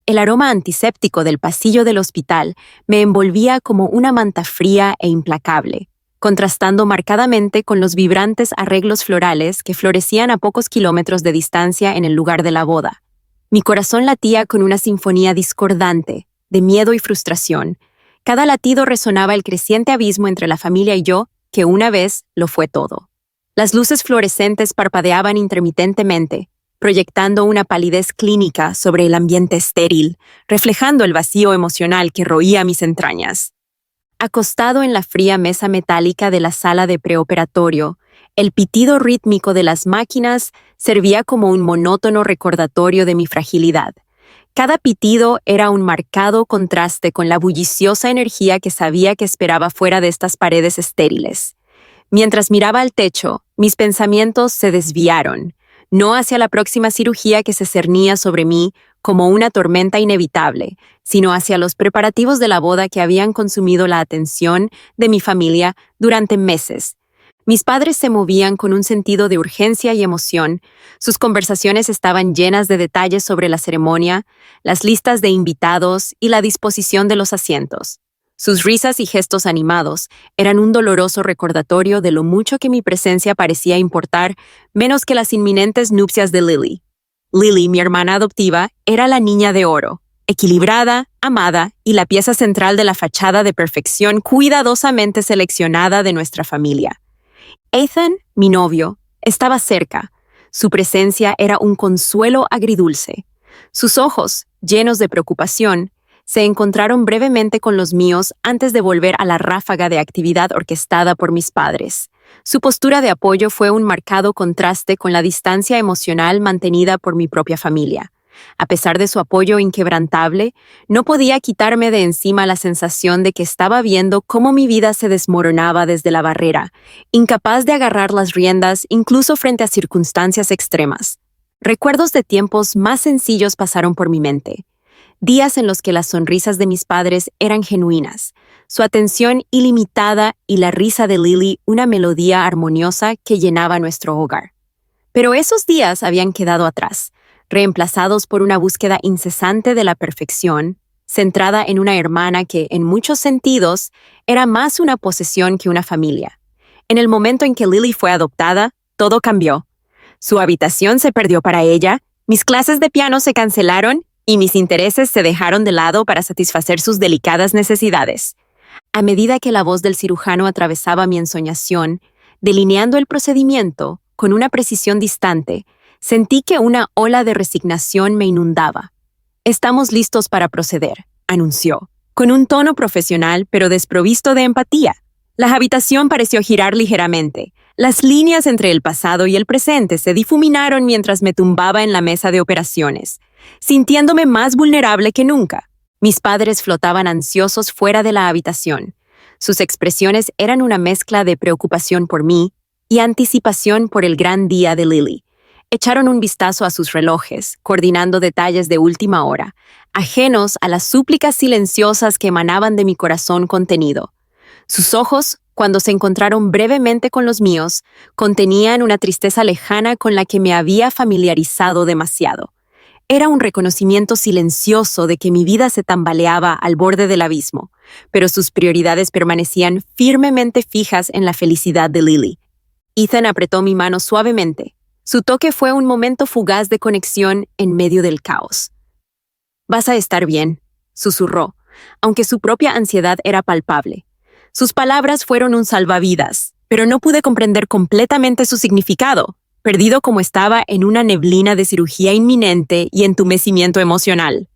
El aroma antiséptico del pasillo del hospital me envolvía como una manta fría e implacable, contrastando marcadamente con los vibrantes arreglos florales que florecían a pocos kilómetros de distancia en el lugar de la boda. Mi corazón latía con una sinfonía discordante, de miedo y frustración. Cada latido resonaba el creciente abismo entre la familia y yo, que una vez lo fue todo. Las luces fluorescentes parpadeaban intermitentemente, proyectando una palidez clínica sobre el ambiente estéril, reflejando el vacío emocional que roía mis entrañas. Acostado en la fría mesa metálica de la sala de preoperatorio, el pitido rítmico de las máquinas servía como un monótono recordatorio de mi fragilidad. Cada pitido era un marcado contraste con la bulliciosa energía que sabía que esperaba fuera de estas paredes estériles. Mientras miraba al techo, mis pensamientos se desviaron, no hacia la próxima cirugía que se cernía sobre mí como una tormenta inevitable, sino hacia los preparativos de la boda que habían consumido la atención de mi familia durante meses. Mis padres se movían con un sentido de urgencia y emoción. Sus conversaciones estaban llenas de detalles sobre la ceremonia, las listas de invitados y la disposición de los asientos. Sus risas y gestos animados eran un doloroso recordatorio de lo mucho que mi presencia parecía importar, menos que las inminentes nupcias de Lily. Lily, mi hermana adoptiva, era la niña de oro, equilibrada, amada y la pieza central de la fachada de perfección cuidadosamente seleccionada de nuestra familia. Ethan, mi novio, estaba cerca. Su presencia era un consuelo agridulce. Sus ojos, llenos de preocupación, se encontraron brevemente con los míos antes de volver a la ráfaga de actividad orquestada por mis padres. Su postura de apoyo fue un marcado contraste con la distancia emocional mantenida por mi propia familia. A pesar de su apoyo inquebrantable, no podía quitarme de encima la sensación de que estaba viendo cómo mi vida se desmoronaba desde la barrera, incapaz de agarrar las riendas incluso frente a circunstancias extremas. Recuerdos de tiempos más sencillos pasaron por mi mente. Días en los que las sonrisas de mis padres eran genuinas, su atención ilimitada y la risa de Lily una melodía armoniosa que llenaba nuestro hogar. Pero esos días habían quedado atrás, reemplazados por una búsqueda incesante de la perfección, centrada en una hermana que, en muchos sentidos, era más una posesión que una familia. En el momento en que Lily fue adoptada, todo cambió. Su habitación se perdió para ella, mis clases de piano se cancelaron y mis intereses se dejaron de lado para satisfacer sus delicadas necesidades. A medida que la voz del cirujano atravesaba mi ensoñación, delineando el procedimiento con una precisión distante, sentí que una ola de resignación me inundaba. «Estamos listos para proceder», anunció, con un tono profesional pero desprovisto de empatía. La habitación pareció girar ligeramente. Las líneas entre el pasado y el presente se difuminaron mientras me tumbaba en la mesa de operaciones, sintiéndome más vulnerable que nunca. Mis padres flotaban ansiosos fuera de la habitación. Sus expresiones eran una mezcla de preocupación por mí y anticipación por el gran día de Lily. Echaron un vistazo a sus relojes, coordinando detalles de última hora, ajenos a las súplicas silenciosas que emanaban de mi corazón contenido. Sus ojos, cuando se encontraron brevemente con los míos, contenían una tristeza lejana con la que me había familiarizado demasiado. Era un reconocimiento silencioso de que mi vida se tambaleaba al borde del abismo, pero sus prioridades permanecían firmemente fijas en la felicidad de Lily. Ethan apretó mi mano suavemente. Su toque fue un momento fugaz de conexión en medio del caos. «Vas a estar bien», susurró, aunque su propia ansiedad era palpable. Sus palabras fueron un salvavidas, pero no pude comprender completamente su significado, perdido como estaba en una neblina de cirugía inminente y entumecimiento emocional.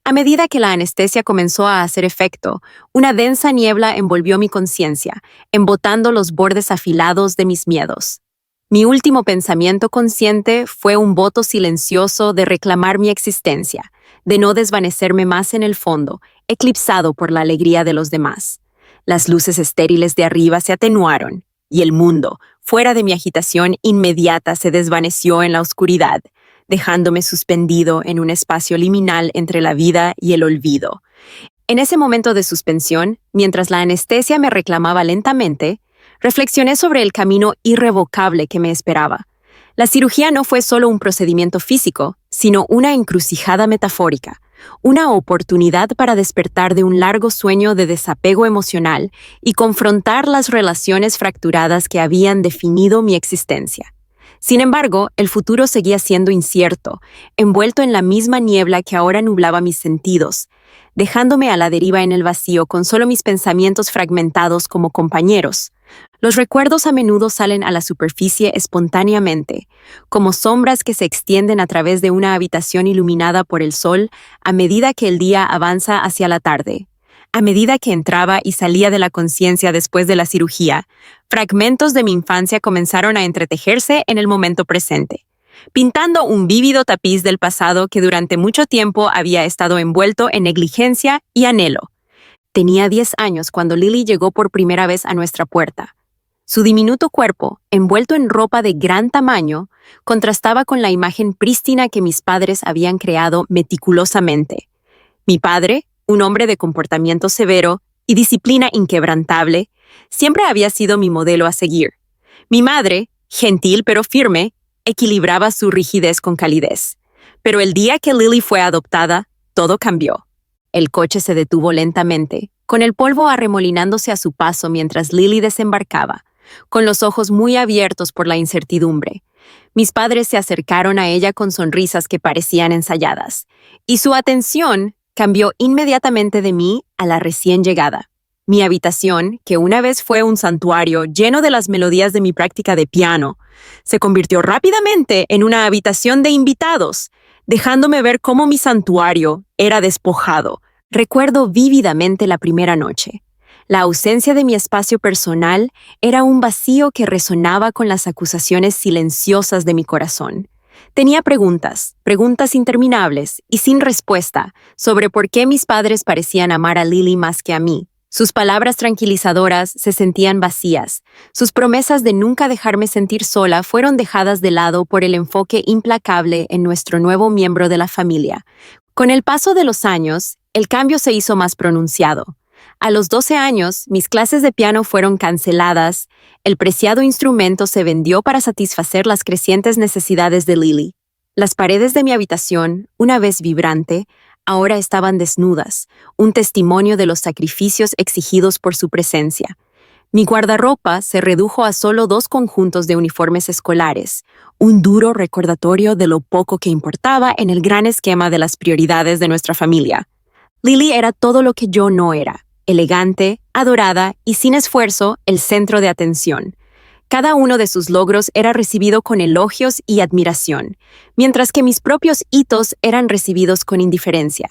A medida que la anestesia comenzó a hacer efecto, una densa niebla envolvió mi conciencia, embotando los bordes afilados de mis miedos. Mi último pensamiento consciente fue un voto silencioso de reclamar mi existencia, de no desvanecerme más en el fondo, eclipsado por la alegría de los demás. Las luces estériles de arriba se atenuaron, y el mundo, fuera de mi agitación inmediata, se desvaneció en la oscuridad, dejándome suspendido en un espacio liminal entre la vida y el olvido. En ese momento de suspensión, mientras la anestesia me reclamaba lentamente, reflexioné sobre el camino irrevocable que me esperaba. La cirugía no fue solo un procedimiento físico, sino una encrucijada metafórica, una oportunidad para despertar de un largo sueño de desapego emocional y confrontar las relaciones fracturadas que habían definido mi existencia. Sin embargo, el futuro seguía siendo incierto, envuelto en la misma niebla que ahora nublaba mis sentidos, dejándome a la deriva en el vacío con solo mis pensamientos fragmentados como compañeros. Los recuerdos a menudo salen a la superficie espontáneamente, como sombras que se extienden a través de una habitación iluminada por el sol a medida que el día avanza hacia la tarde. A medida que entraba y salía de la conciencia después de la cirugía, fragmentos de mi infancia comenzaron a entretejerse en el momento presente, pintando un vívido tapiz del pasado que durante mucho tiempo había estado envuelto en negligencia y anhelo. Tenía 10 años cuando Lily llegó por primera vez a nuestra puerta. Su diminuto cuerpo, envuelto en ropa de gran tamaño, contrastaba con la imagen prístina que mis padres habían creado meticulosamente. Mi padre, un hombre de comportamiento severo y disciplina inquebrantable, siempre había sido mi modelo a seguir. Mi madre, gentil pero firme, equilibraba su rigidez con calidez. Pero el día que Lily fue adoptada, todo cambió. El coche se detuvo lentamente, con el polvo arremolinándose a su paso mientras Lily desembarcaba, con los ojos muy abiertos por la incertidumbre. Mis padres se acercaron a ella con sonrisas que parecían ensayadas, y su atención cambió inmediatamente de mí a la recién llegada. Mi habitación, que una vez fue un santuario lleno de las melodías de mi práctica de piano, se convirtió rápidamente en una habitación de invitados, dejándome ver cómo mi santuario era despojado. Recuerdo vívidamente la primera noche. La ausencia de mi espacio personal era un vacío que resonaba con las acusaciones silenciosas de mi corazón. Tenía preguntas interminables y sin respuesta sobre por qué mis padres parecían amar a Lily más que a mí. Sus palabras tranquilizadoras se sentían vacías. Sus promesas de nunca dejarme sentir sola fueron dejadas de lado por el enfoque implacable en nuestro nuevo miembro de la familia. Con el paso de los años, el cambio se hizo más pronunciado. A los 12 años, mis clases de piano fueron canceladas, el preciado instrumento se vendió para satisfacer las crecientes necesidades de Lily. Las paredes de mi habitación, una vez vibrante, ahora estaban desnudas, un testimonio de los sacrificios exigidos por su presencia. Mi guardarropa se redujo a solo 2 conjuntos de uniformes escolares, un duro recordatorio de lo poco que importaba en el gran esquema de las prioridades de nuestra familia. Lily era todo lo que yo no era. Elegante, adorada y sin esfuerzo, el centro de atención. Cada uno de sus logros era recibido con elogios y admiración, mientras que mis propios hitos eran recibidos con indiferencia.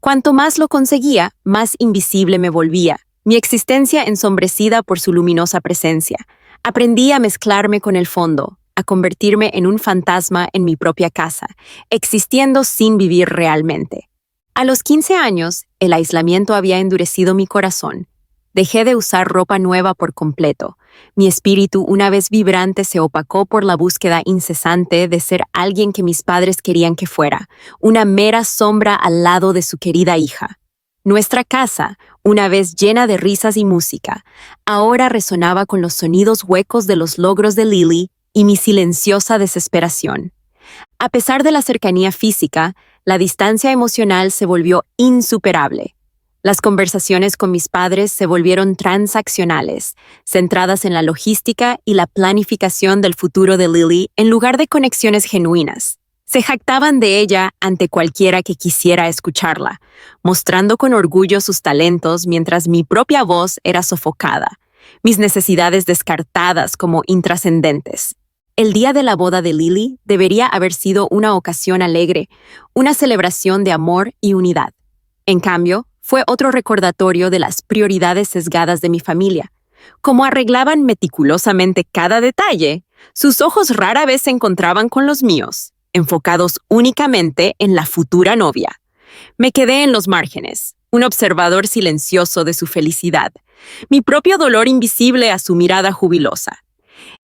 Cuanto más lo conseguía, más invisible me volvía, mi existencia ensombrecida por su luminosa presencia. Aprendí a mezclarme con el fondo, a convertirme en un fantasma en mi propia casa, existiendo sin vivir realmente. A los 15 años, el aislamiento había endurecido mi corazón. Dejé de usar ropa nueva por completo. Mi espíritu, una vez vibrante, se opacó por la búsqueda incesante de ser alguien que mis padres querían que fuera, una mera sombra al lado de su querida hija. Nuestra casa, una vez llena de risas y música, ahora resonaba con los sonidos huecos de los logros de Lily y mi silenciosa desesperación. A pesar de la cercanía física, la distancia emocional se volvió insuperable. Las conversaciones con mis padres se volvieron transaccionales, centradas en la logística y la planificación del futuro de Lily en lugar de conexiones genuinas. Se jactaban de ella ante cualquiera que quisiera escucharla, mostrando con orgullo sus talentos mientras mi propia voz era sofocada, mis necesidades descartadas como intrascendentes. El día de la boda de Lily debería haber sido una ocasión alegre, una celebración de amor y unidad. En cambio, fue otro recordatorio de las prioridades sesgadas de mi familia. Como arreglaban meticulosamente cada detalle, sus ojos rara vez se encontraban con los míos, enfocados únicamente en la futura novia. Me quedé en los márgenes, un observador silencioso de su felicidad, mi propio dolor invisible a su mirada jubilosa.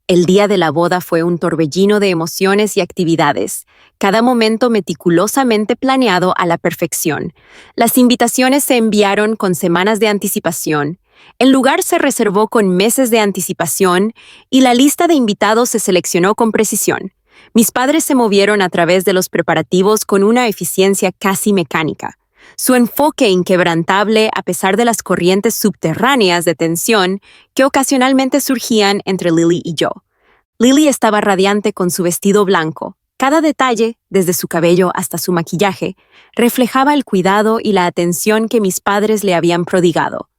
El día de la boda fue un torbellino de emociones y actividades, cada momento meticulosamente planeado a la perfección. Las invitaciones se enviaron con semanas de anticipación, el lugar se reservó con meses de anticipación y la lista de invitados se seleccionó con precisión. Mis padres se movieron a través de los preparativos con una eficiencia casi mecánica. Su enfoque inquebrantable a pesar de las corrientes subterráneas de tensión que ocasionalmente surgían entre Lily y yo. Lily estaba radiante con su vestido blanco. Cada detalle, desde su cabello hasta su maquillaje, reflejaba el cuidado y la atención que mis padres le habían prodigado.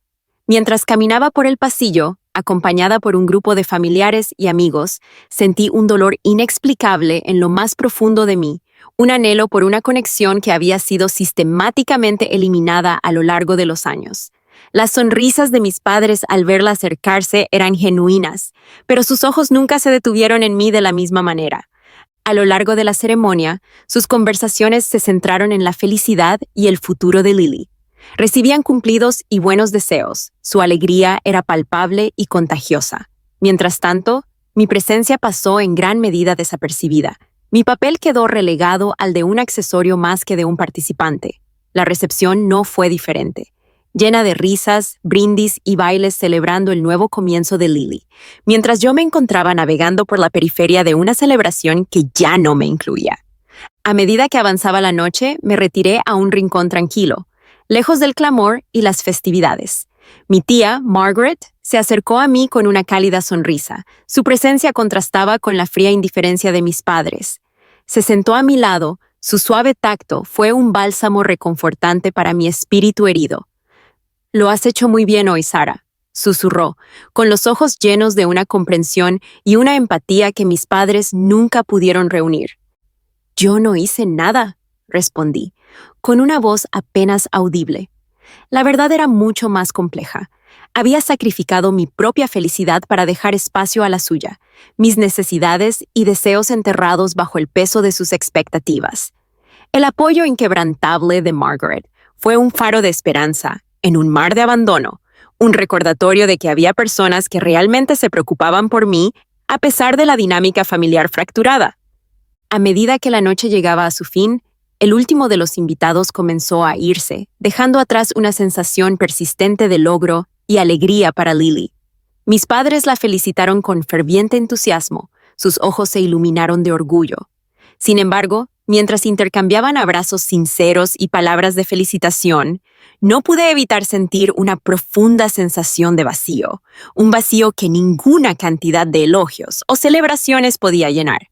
Mientras caminaba por el pasillo, acompañada por un grupo de familiares y amigos, sentí un dolor inexplicable en lo más profundo de mí, un anhelo por una conexión que había sido sistemáticamente eliminada a lo largo de los años. Las sonrisas de mis padres al verla acercarse eran genuinas, pero sus ojos nunca se detuvieron en mí de la misma manera. A lo largo de la ceremonia, sus conversaciones se centraron en la felicidad y el futuro de Lily. Recibían cumplidos y buenos deseos. Su alegría era palpable y contagiosa. Mientras tanto, mi presencia pasó en gran medida desapercibida. Mi papel quedó relegado al de un accesorio más que de un participante. La recepción no fue diferente, llena de risas, brindis y bailes celebrando el nuevo comienzo de Lily, mientras yo me encontraba navegando por la periferia de una celebración que ya no me incluía. A medida que avanzaba la noche, me retiré a un rincón tranquilo, lejos del clamor y las festividades. Mi tía, Margaret, se acercó a mí con una cálida sonrisa. Su presencia contrastaba con la fría indiferencia de mis padres. Se sentó a mi lado. Su suave tacto fue un bálsamo reconfortante para mi espíritu herido. «Lo has hecho muy bien hoy, Sara», susurró, con los ojos llenos de una comprensión y una empatía que mis padres nunca pudieron reunir. «Yo no hice nada», respondí, con una voz apenas audible. La verdad era mucho más compleja. Había sacrificado mi propia felicidad para dejar espacio a la suya, mis necesidades y deseos enterrados bajo el peso de sus expectativas. El apoyo inquebrantable de Margaret fue un faro de esperanza en un mar de abandono, un recordatorio de que había personas que realmente se preocupaban por mí a pesar de la dinámica familiar fracturada. A medida que la noche llegaba a su fin, el último de los invitados comenzó a irse, dejando atrás una sensación persistente de logro y alegría para Lily. Mis padres la felicitaron con ferviente entusiasmo, sus ojos se iluminaron de orgullo. Sin embargo, mientras intercambiaban abrazos sinceros y palabras de felicitación, no pude evitar sentir una profunda sensación de vacío, un vacío que ninguna cantidad de elogios o celebraciones podía llenar.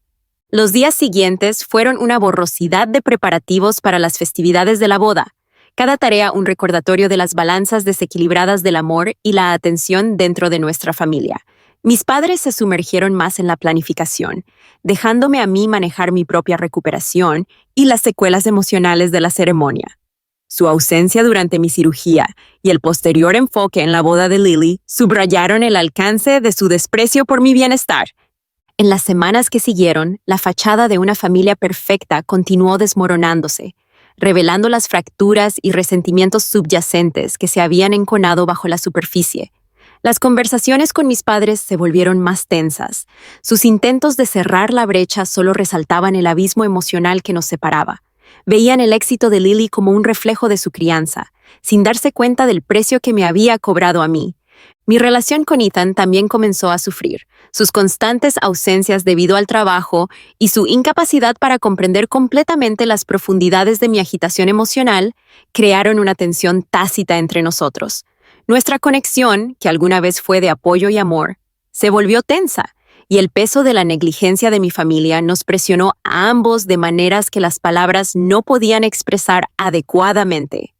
Los días siguientes fueron una borrosidad de preparativos para las festividades de la boda, cada tarea un recordatorio de las balanzas desequilibradas del amor y la atención dentro de nuestra familia. Mis padres se sumergieron más en la planificación, dejándome a mí manejar mi propia recuperación y las secuelas emocionales de la ceremonia. Su ausencia durante mi cirugía y el posterior enfoque en la boda de Lily subrayaron el alcance de su desprecio por mi bienestar. En las semanas que siguieron, la fachada de una familia perfecta continuó desmoronándose, revelando las fracturas y resentimientos subyacentes que se habían enconado bajo la superficie. Las conversaciones con mis padres se volvieron más tensas. Sus intentos de cerrar la brecha solo resaltaban el abismo emocional que nos separaba. Veían el éxito de Lily como un reflejo de su crianza, sin darse cuenta del precio que me había cobrado a mí. Mi relación con Ethan también comenzó a sufrir. Sus constantes ausencias debido al trabajo y su incapacidad para comprender completamente las profundidades de mi agitación emocional crearon una tensión tácita entre nosotros. Nuestra conexión, que alguna vez fue de apoyo y amor, se volvió tensa, y el peso de la negligencia de mi familia nos presionó a ambos de maneras que las palabras no podían expresar adecuadamente.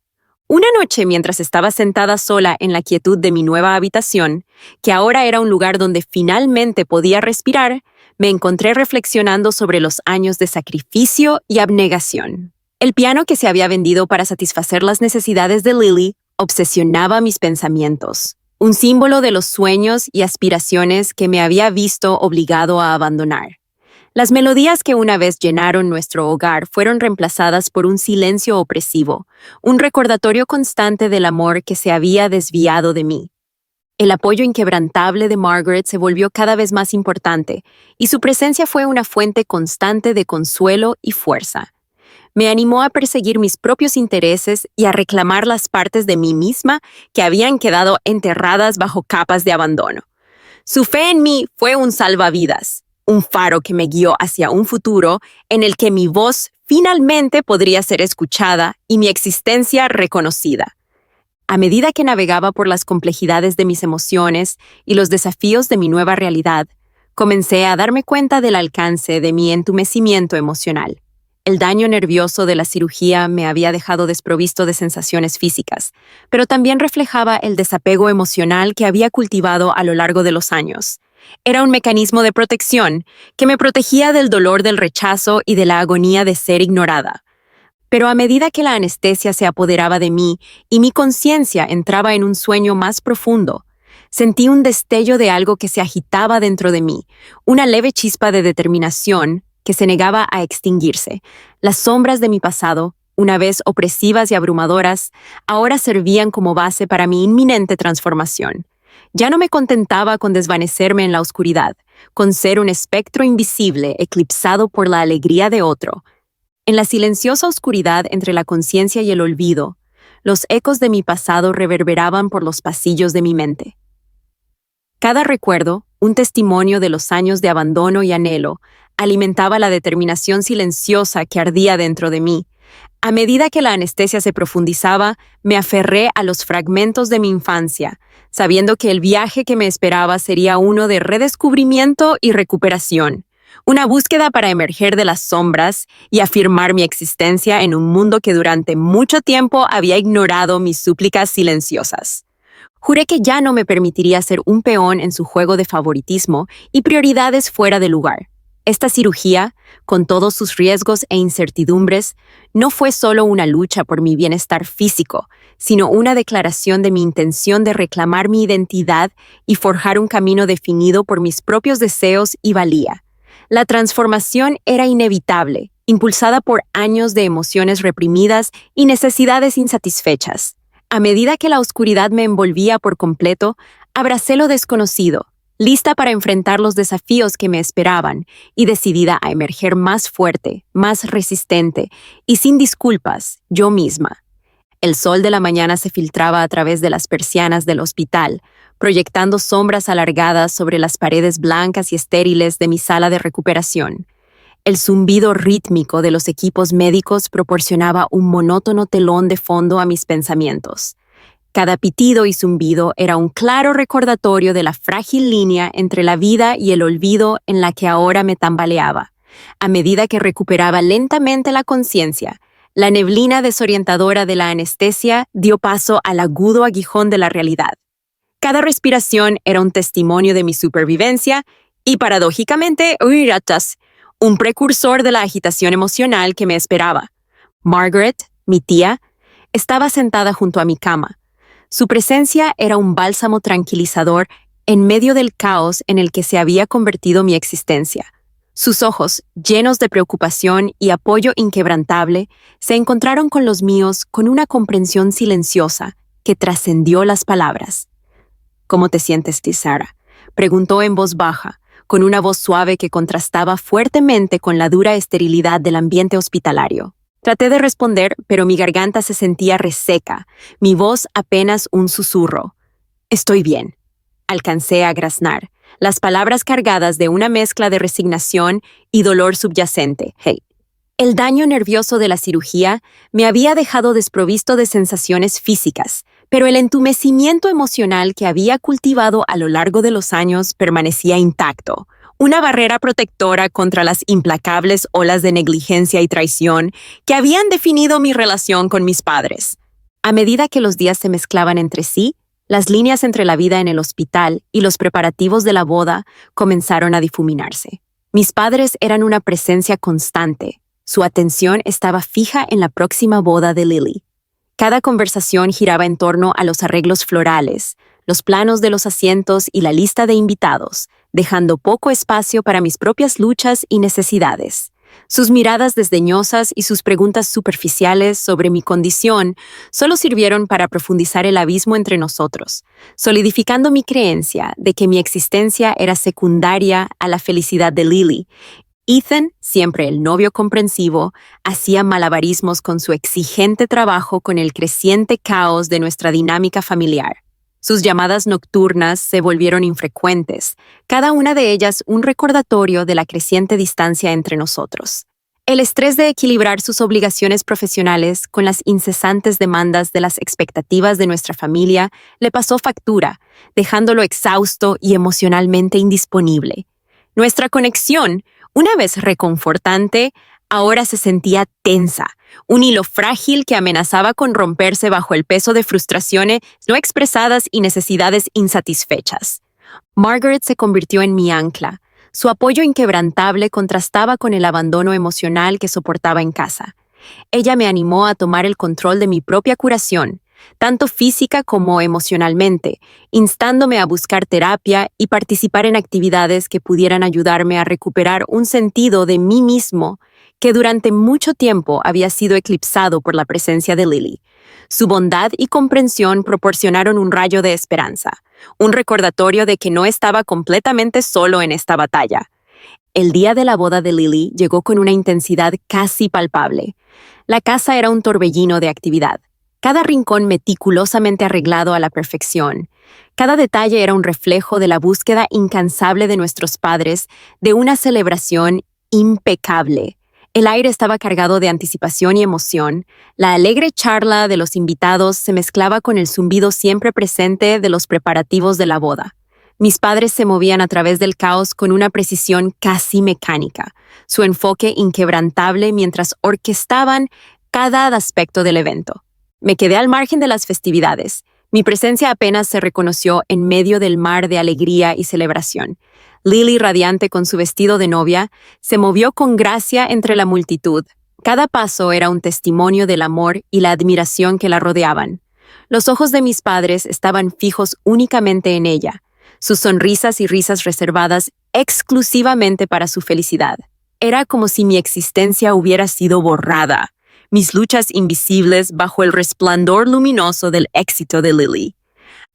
Una noche, mientras estaba sentada sola en la quietud de mi nueva habitación, que ahora era un lugar donde finalmente podía respirar, me encontré reflexionando sobre los años de sacrificio y abnegación. El piano que se había vendido para satisfacer las necesidades de Lily obsesionaba mis pensamientos, un símbolo de los sueños y aspiraciones que me había visto obligado a abandonar. Las melodías que una vez llenaron nuestro hogar fueron reemplazadas por un silencio opresivo, un recordatorio constante del amor que se había desviado de mí. El apoyo inquebrantable de Margaret se volvió cada vez más importante, y su presencia fue una fuente constante de consuelo y fuerza. Me animó a perseguir mis propios intereses y a reclamar las partes de mí misma que habían quedado enterradas bajo capas de abandono. Su fe en mí fue un salvavidas, un faro que me guió hacia un futuro en el que mi voz finalmente podría ser escuchada y mi existencia reconocida. A medida que navegaba por las complejidades de mis emociones y los desafíos de mi nueva realidad, comencé a darme cuenta del alcance de mi entumecimiento emocional. El daño nervioso de la cirugía me había dejado desprovisto de sensaciones físicas, pero también reflejaba el desapego emocional que había cultivado a lo largo de los años. Era un mecanismo de protección que me protegía del dolor del rechazo y de la agonía de ser ignorada. Pero a medida que la anestesia se apoderaba de mí y mi conciencia entraba en un sueño más profundo, sentí un destello de algo que se agitaba dentro de mí, una leve chispa de determinación que se negaba a extinguirse. Las sombras de mi pasado, una vez opresivas y abrumadoras, ahora servían como base para mi inminente transformación. Ya no me contentaba con desvanecerme en la oscuridad, con ser un espectro invisible eclipsado por la alegría de otro. En la silenciosa oscuridad entre la conciencia y el olvido, los ecos de mi pasado reverberaban por los pasillos de mi mente. Cada recuerdo, un testimonio de los años de abandono y anhelo, alimentaba la determinación silenciosa que ardía dentro de mí. A medida que la anestesia se profundizaba, me aferré a los fragmentos de mi infancia, sabiendo que el viaje que me esperaba sería uno de redescubrimiento y recuperación. Una búsqueda para emerger de las sombras y afirmar mi existencia en un mundo que durante mucho tiempo había ignorado mis súplicas silenciosas. Juré que ya no me permitiría ser un peón en su juego de favoritismo y prioridades fuera de lugar. Esta cirugía, con todos sus riesgos e incertidumbres, no fue solo una lucha por mi bienestar físico, sino una declaración de mi intención de reclamar mi identidad y forjar un camino definido por mis propios deseos y valía. La transformación era inevitable, impulsada por años de emociones reprimidas y necesidades insatisfechas. A medida que la oscuridad me envolvía por completo, abracé lo desconocido, lista para enfrentar los desafíos que me esperaban y decidida a emerger más fuerte, más resistente y sin disculpas, yo misma. El sol de la mañana se filtraba a través de las persianas del hospital, proyectando sombras alargadas sobre las paredes blancas y estériles de mi sala de recuperación. El zumbido rítmico de los equipos médicos proporcionaba un monótono telón de fondo a mis pensamientos. Cada pitido y zumbido era un claro recordatorio de la frágil línea entre la vida y el olvido en la que ahora me tambaleaba. A medida que recuperaba lentamente la conciencia, la neblina desorientadora de la anestesia dio paso al agudo aguijón de la realidad. Cada respiración era un testimonio de mi supervivencia y, paradójicamente, un precursor de la agitación emocional que me esperaba. Margaret, mi tía, estaba sentada junto a mi cama. Su presencia era un bálsamo tranquilizador en medio del caos en el que se había convertido mi existencia. Sus ojos, llenos de preocupación y apoyo inquebrantable, se encontraron con los míos con una comprensión silenciosa que trascendió las palabras. «¿Cómo te sientes, Sarah?», preguntó en voz baja, con una voz suave que contrastaba fuertemente con la dura esterilidad del ambiente hospitalario. Traté de responder, pero mi garganta se sentía reseca, mi voz apenas un susurro. «Estoy bien», alcancé a graznar, las palabras cargadas de una mezcla de resignación y dolor subyacente. El daño nervioso de la cirugía me había dejado desprovisto de sensaciones físicas, pero el entumecimiento emocional que había cultivado a lo largo de los años permanecía intacto, una barrera protectora contra las implacables olas de negligencia y traición que habían definido mi relación con mis padres. A medida que los días se mezclaban entre sí, las líneas entre la vida en el hospital y los preparativos de la boda comenzaron a difuminarse. Mis padres eran una presencia constante. Su atención estaba fija en la próxima boda de Lily. Cada conversación giraba en torno a los arreglos florales, los planos de los asientos y la lista de invitados, dejando poco espacio para mis propias luchas y necesidades. Sus miradas desdeñosas y sus preguntas superficiales sobre mi condición solo sirvieron para profundizar el abismo entre nosotros, solidificando mi creencia de que mi existencia era secundaria a la felicidad de Lily. Ethan, siempre el novio comprensivo, hacía malabarismos con su exigente trabajo con el creciente caos de nuestra dinámica familiar. Sus llamadas nocturnas se volvieron infrecuentes, cada una de ellas un recordatorio de la creciente distancia entre nosotros. El estrés de equilibrar sus obligaciones profesionales con las incesantes demandas de las expectativas de nuestra familia le pasó factura, dejándolo exhausto y emocionalmente indisponible. Nuestra conexión, una vez reconfortante, ahora se sentía tensa, un hilo frágil que amenazaba con romperse bajo el peso de frustraciones no expresadas y necesidades insatisfechas. Margaret se convirtió en mi ancla. Su apoyo inquebrantable contrastaba con el abandono emocional que soportaba en casa. Ella me animó a tomar el control de mi propia curación, tanto física como emocionalmente, instándome a buscar terapia y participar en actividades que pudieran ayudarme a recuperar un sentido de mí mismo que durante mucho tiempo había sido eclipsado por la presencia de Lily. Su bondad y comprensión proporcionaron un rayo de esperanza, un recordatorio de que no estaba completamente solo en esta batalla. El día de la boda de Lily llegó con una intensidad casi palpable. La casa era un torbellino de actividad, cada rincón meticulosamente arreglado a la perfección. Cada detalle era un reflejo de la búsqueda incansable de nuestros padres de una celebración impecable. El aire estaba cargado de anticipación y emoción. La alegre charla de los invitados se mezclaba con el zumbido siempre presente de los preparativos de la boda. Mis padres se movían a través del caos con una precisión casi mecánica, su enfoque inquebrantable mientras orquestaban cada aspecto del evento. Me quedé al margen de las festividades. Mi presencia apenas se reconoció en medio del mar de alegría y celebración. Lily, radiante con su vestido de novia, se movió con gracia entre la multitud. Cada paso era un testimonio del amor y la admiración que la rodeaban. Los ojos de mis padres estaban fijos únicamente en ella, sus sonrisas y risas reservadas exclusivamente para su felicidad. Era como si mi existencia hubiera sido borrada, mis luchas invisibles bajo el resplandor luminoso del éxito de Lily.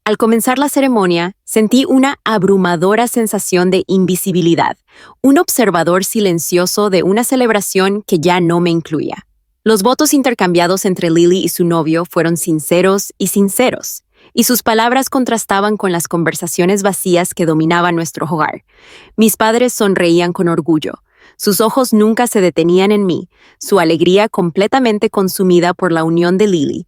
Al comenzar la ceremonia, sentí una abrumadora sensación de invisibilidad, un observador silencioso de una celebración que ya no me incluía. Los votos intercambiados entre Lily y su novio fueron sinceros, y sus palabras contrastaban con las conversaciones vacías que dominaban nuestro hogar. Mis padres sonreían con orgullo. Sus ojos nunca se detenían en mí, su alegría completamente consumida por la unión de Lily.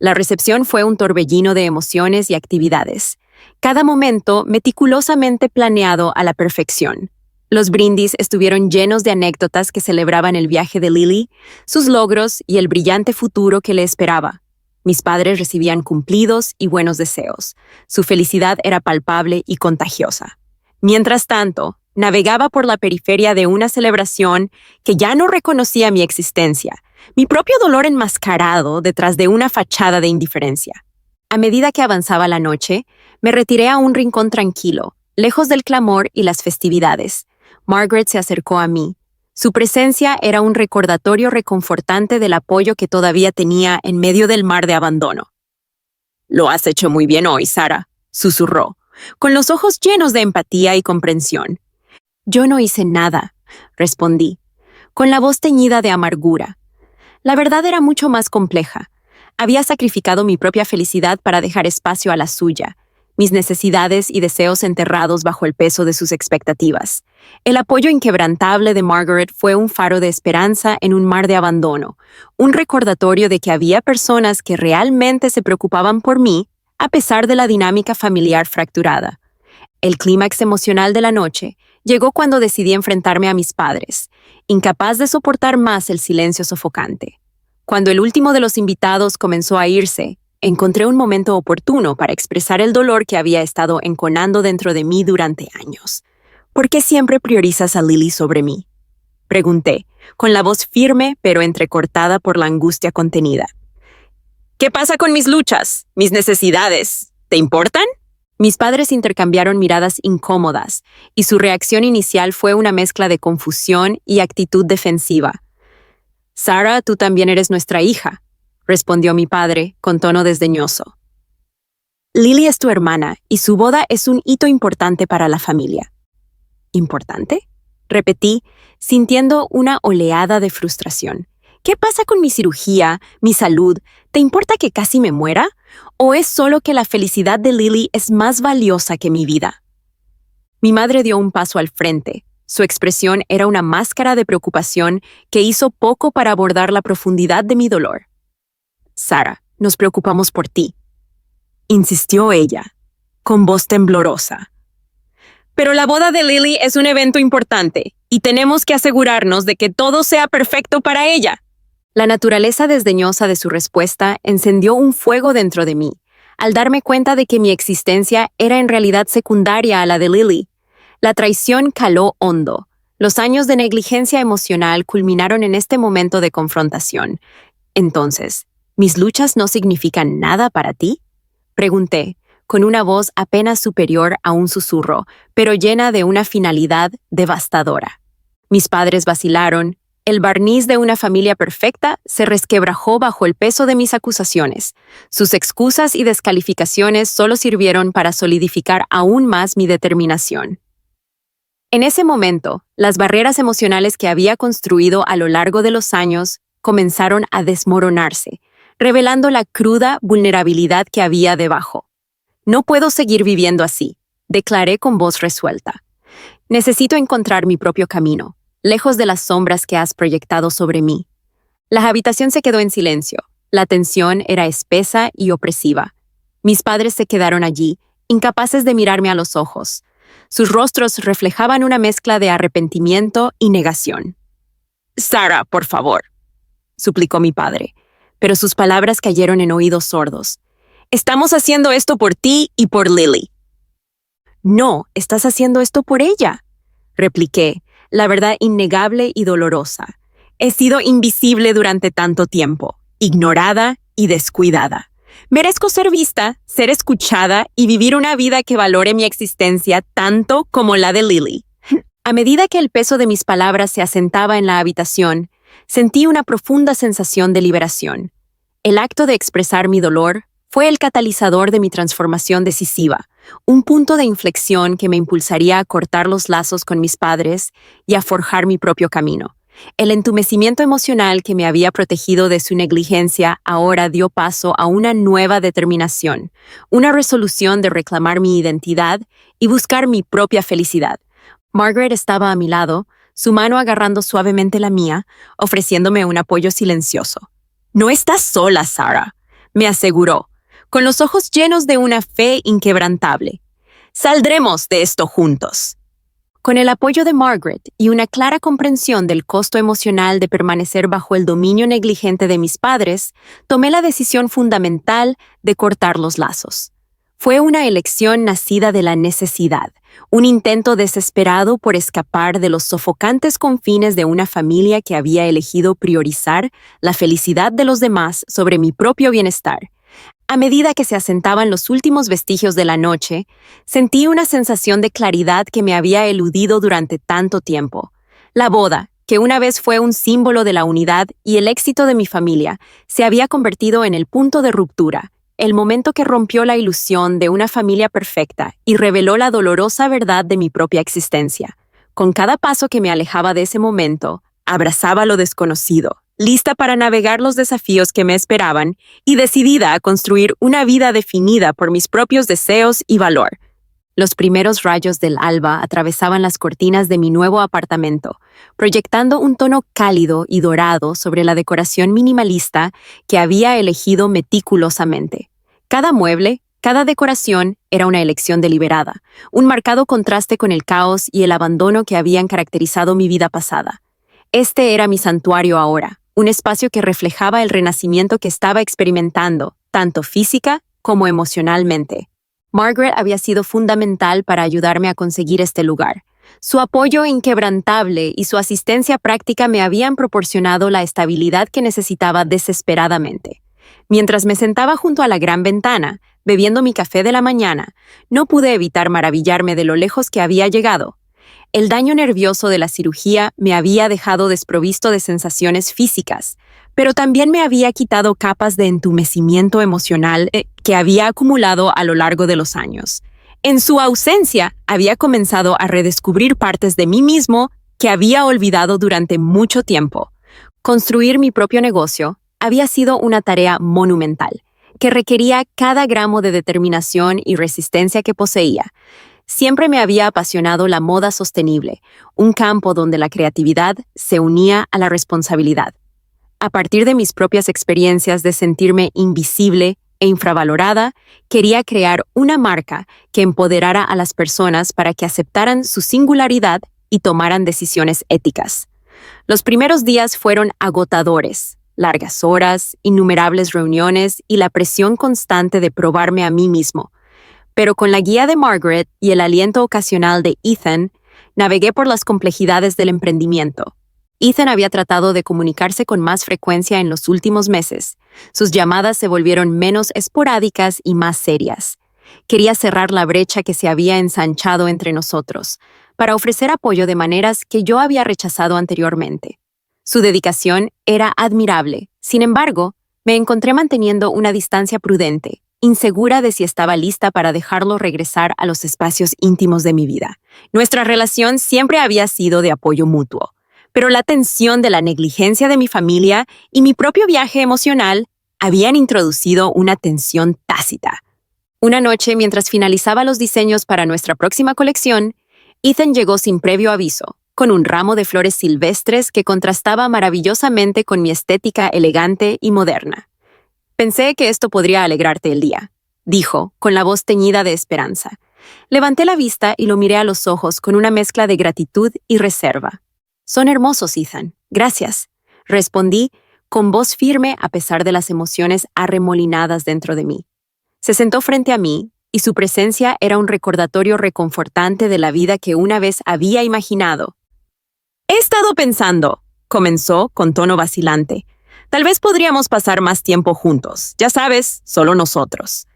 La recepción fue un torbellino de emociones y actividades, cada momento meticulosamente planeado a la perfección. Los brindis estuvieron llenos de anécdotas que celebraban el viaje de Lily, sus logros y el brillante futuro que le esperaba. Mis padres recibían cumplidos y buenos deseos. Su felicidad era palpable y contagiosa. Mientras tanto, navegaba por la periferia de una celebración que ya no reconocía mi existencia, mi propio dolor enmascarado detrás de una fachada de indiferencia. A medida que avanzaba la noche, me retiré a un rincón tranquilo, lejos del clamor y las festividades. Margaret se acercó a mí. Su presencia era un recordatorio reconfortante del apoyo que todavía tenía en medio del mar de abandono. «Lo has hecho muy bien hoy, Sarah», susurró, con los ojos llenos de empatía y comprensión. «Yo no hice nada», respondí, con la voz teñida de amargura. La verdad era mucho más compleja. Había sacrificado mi propia felicidad para dejar espacio a la suya, mis necesidades y deseos enterrados bajo el peso de sus expectativas. El apoyo inquebrantable de Margaret fue un faro de esperanza en un mar de abandono, un recordatorio de que había personas que realmente se preocupaban por mí a pesar de la dinámica familiar fracturada. El clímax emocional de la noche llegó cuando decidí enfrentarme a mis padres, incapaz de soportar más el silencio sofocante. Cuando el último de los invitados comenzó a irse, encontré un momento oportuno para expresar el dolor que había estado enconando dentro de mí durante años. ¿Por qué siempre priorizas a Lily sobre mí?, pregunté, con la voz firme pero entrecortada por la angustia contenida. ¿Qué pasa con mis luchas, mis necesidades? ¿Te importan? Mis padres intercambiaron miradas incómodas, y su reacción inicial fue una mezcla de confusión y actitud defensiva. «Sarah, tú también eres nuestra hija», respondió mi padre con tono desdeñoso. «Lily es tu hermana y su boda es un hito importante para la familia». «¿Importante?», repetí, sintiendo una oleada de frustración. ¿Qué pasa con mi cirugía, mi salud? ¿Te importa que casi me muera? ¿O es solo que la felicidad de Lily es más valiosa que mi vida? Mi madre dio un paso al frente, Su expresión era una máscara de preocupación que hizo poco para abordar la profundidad de mi dolor. «Sarah, nos preocupamos por ti», insistió ella, con voz temblorosa. «Pero la boda de Lily es un evento importante y tenemos que asegurarnos de que todo sea perfecto para ella». La naturaleza desdeñosa de su respuesta encendió un fuego dentro de mí, al darme cuenta de que mi existencia era en realidad secundaria a la de Lily. La traición caló hondo. Los años de negligencia emocional culminaron en este momento de confrontación. Entonces, ¿mis luchas no significan nada para ti?, pregunté, con una voz apenas superior a un susurro, pero llena de una finalidad devastadora. Mis padres vacilaron. El barniz de una familia perfecta se resquebrajó bajo el peso de mis acusaciones. Sus excusas y descalificaciones solo sirvieron para solidificar aún más mi determinación. En ese momento, las barreras emocionales que había construido a lo largo de los años comenzaron a desmoronarse, revelando la cruda vulnerabilidad que había debajo. «No puedo seguir viviendo así», declaré con voz resuelta. «Necesito encontrar mi propio camino, lejos de las sombras que has proyectado sobre mí». La habitación se quedó en silencio. La tensión era espesa y opresiva. Mis padres se quedaron allí, incapaces de mirarme a los ojos. Sus rostros reflejaban una mezcla de arrepentimiento y negación. «Sarah, por favor», suplicó mi padre, pero sus palabras cayeron en oídos sordos. «Estamos haciendo esto por ti y por Lily». «No, estás haciendo esto por ella», repliqué, la verdad innegable y dolorosa. «He sido invisible durante tanto tiempo, ignorada y descuidada. Merezco ser vista, ser escuchada y vivir una vida que valore mi existencia tanto como la de Lily». A medida que el peso de mis palabras se asentaba en la habitación, sentí una profunda sensación de liberación. El acto de expresar mi dolor fue el catalizador de mi transformación decisiva, un punto de inflexión que me impulsaría a cortar los lazos con mis padres y a forjar mi propio camino. El entumecimiento emocional que me había protegido de su negligencia ahora dio paso a una nueva determinación, una resolución de reclamar mi identidad y buscar mi propia felicidad. Margaret estaba a mi lado, su mano agarrando suavemente la mía, ofreciéndome un apoyo silencioso. «No estás sola, Sarah», me aseguró, con los ojos llenos de una fe inquebrantable. «Saldremos de esto juntos». Con el apoyo de Margaret y una clara comprensión del costo emocional de permanecer bajo el dominio negligente de mis padres, tomé la decisión fundamental de cortar los lazos. Fue una elección nacida de la necesidad, un intento desesperado por escapar de los sofocantes confines de una familia que había elegido priorizar la felicidad de los demás sobre mi propio bienestar. A medida que se asentaban los últimos vestigios de la noche, sentí una sensación de claridad que me había eludido durante tanto tiempo. La boda, que una vez fue un símbolo de la unidad y el éxito de mi familia, se había convertido en el punto de ruptura, el momento que rompió la ilusión de una familia perfecta y reveló la dolorosa verdad de mi propia existencia. Con cada paso que me alejaba de ese momento, abrazaba lo desconocido, lista para navegar los desafíos que me esperaban y decidida a construir una vida definida por mis propios deseos y valor. Los primeros rayos del alba atravesaban las cortinas de mi nuevo apartamento, proyectando un tono cálido y dorado sobre la decoración minimalista que había elegido meticulosamente. Cada mueble, cada decoración era una elección deliberada, un marcado contraste con el caos y el abandono que habían caracterizado mi vida pasada. Este era mi santuario ahora, un espacio que reflejaba el renacimiento que estaba experimentando, tanto física como emocionalmente. Margaret había sido fundamental para ayudarme a conseguir este lugar. Su apoyo inquebrantable y su asistencia práctica me habían proporcionado la estabilidad que necesitaba desesperadamente. Mientras me sentaba junto a la gran ventana, bebiendo mi café de la mañana, no pude evitar maravillarme de lo lejos que había llegado. El daño nervioso de la cirugía me había dejado desprovisto de sensaciones físicas, pero también me había quitado capas de entumecimiento emocional que había acumulado a lo largo de los años. En su ausencia, había comenzado a redescubrir partes de mí mismo que había olvidado durante mucho tiempo. Construir mi propio negocio había sido una tarea monumental, que requería cada gramo de determinación y resistencia que poseía. Siempre me había apasionado la moda sostenible, un campo donde la creatividad se unía a la responsabilidad. A partir de mis propias experiencias de sentirme invisible e infravalorada, quería crear una marca que empoderara a las personas para que aceptaran su singularidad y tomaran decisiones éticas. Los primeros días fueron agotadores, largas horas, innumerables reuniones y la presión constante de probarme a mí mismo. Pero con la guía de Margaret y el aliento ocasional de Ethan, navegué por las complejidades del emprendimiento. Ethan había tratado de comunicarse con más frecuencia en los últimos meses. Sus llamadas se volvieron menos esporádicas y más serias. Quería cerrar la brecha que se había ensanchado entre nosotros, para ofrecer apoyo de maneras que yo había rechazado anteriormente. Su dedicación era admirable. Sin embargo, me encontré manteniendo una distancia prudente, insegura de si estaba lista para dejarlo regresar a los espacios íntimos de mi vida. Nuestra relación siempre había sido de apoyo mutuo, pero la tensión de la negligencia de mi familia y mi propio viaje emocional habían introducido una tensión tácita. Una noche, mientras finalizaba los diseños para nuestra próxima colección, Ethan llegó sin previo aviso, con un ramo de flores silvestres que contrastaba maravillosamente con mi estética elegante y moderna. «Pensé que esto podría alegrarte el día», dijo, con la voz teñida de esperanza. Levanté la vista y lo miré a los ojos con una mezcla de gratitud y reserva. «Son hermosos, Ethan. Gracias», respondí, con voz firme a pesar de las emociones arremolinadas dentro de mí. Se sentó frente a mí, y su presencia era un recordatorio reconfortante de la vida que una vez había imaginado. «He estado pensando», comenzó con tono vacilante. «Tal vez podríamos pasar más tiempo juntos, ya sabes, solo nosotros.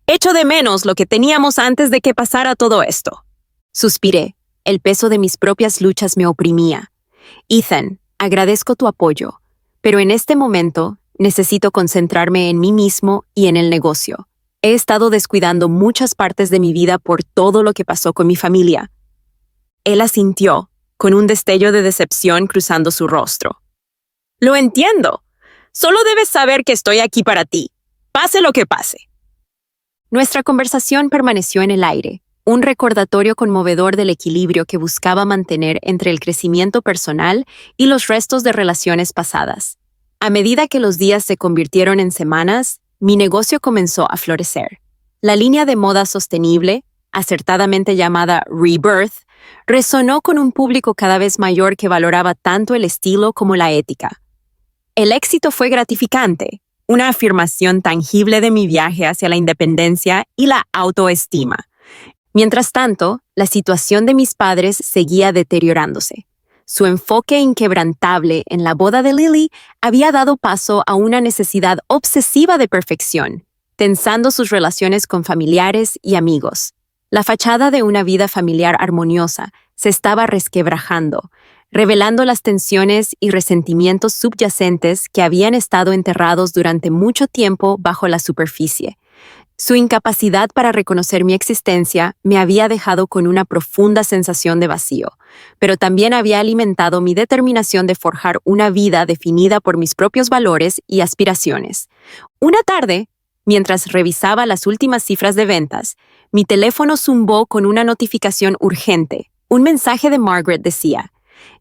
Echo de menos lo que teníamos antes de que pasara todo esto». Suspiré. El peso de mis propias luchas me oprimía. «Ethan, agradezco tu apoyo, pero en este momento necesito concentrarme en mí mismo y en el negocio. He estado descuidando muchas partes de mi vida por todo lo que pasó con mi familia». Él asintió, con un destello de decepción cruzando su rostro. «Lo entiendo. Solo debes saber que estoy aquí para ti, pase lo que pase». Nuestra conversación permaneció en el aire, un recordatorio conmovedor del equilibrio que buscaba mantener entre el crecimiento personal y los restos de relaciones pasadas. A medida que los días se convirtieron en semanas, mi negocio comenzó a florecer. La línea de moda sostenible, acertadamente llamada Rebirth, resonó con un público cada vez mayor que valoraba tanto el estilo como la ética. El éxito fue gratificante, una afirmación tangible de mi viaje hacia la independencia y la autoestima. Mientras tanto, la situación de mis padres seguía deteriorándose. Su enfoque inquebrantable en la boda de Lily había dado paso a una necesidad obsesiva de perfección, tensando sus relaciones con familiares y amigos. La fachada de una vida familiar armoniosa se estaba resquebrajando, revelando las tensiones y resentimientos subyacentes que habían estado enterrados durante mucho tiempo bajo la superficie. Su incapacidad para reconocer mi existencia me había dejado con una profunda sensación de vacío, pero también había alimentado mi determinación de forjar una vida definida por mis propios valores y aspiraciones. Una tarde, mientras revisaba las últimas cifras de ventas, mi teléfono zumbó con una notificación urgente. Un mensaje de Margaret decía: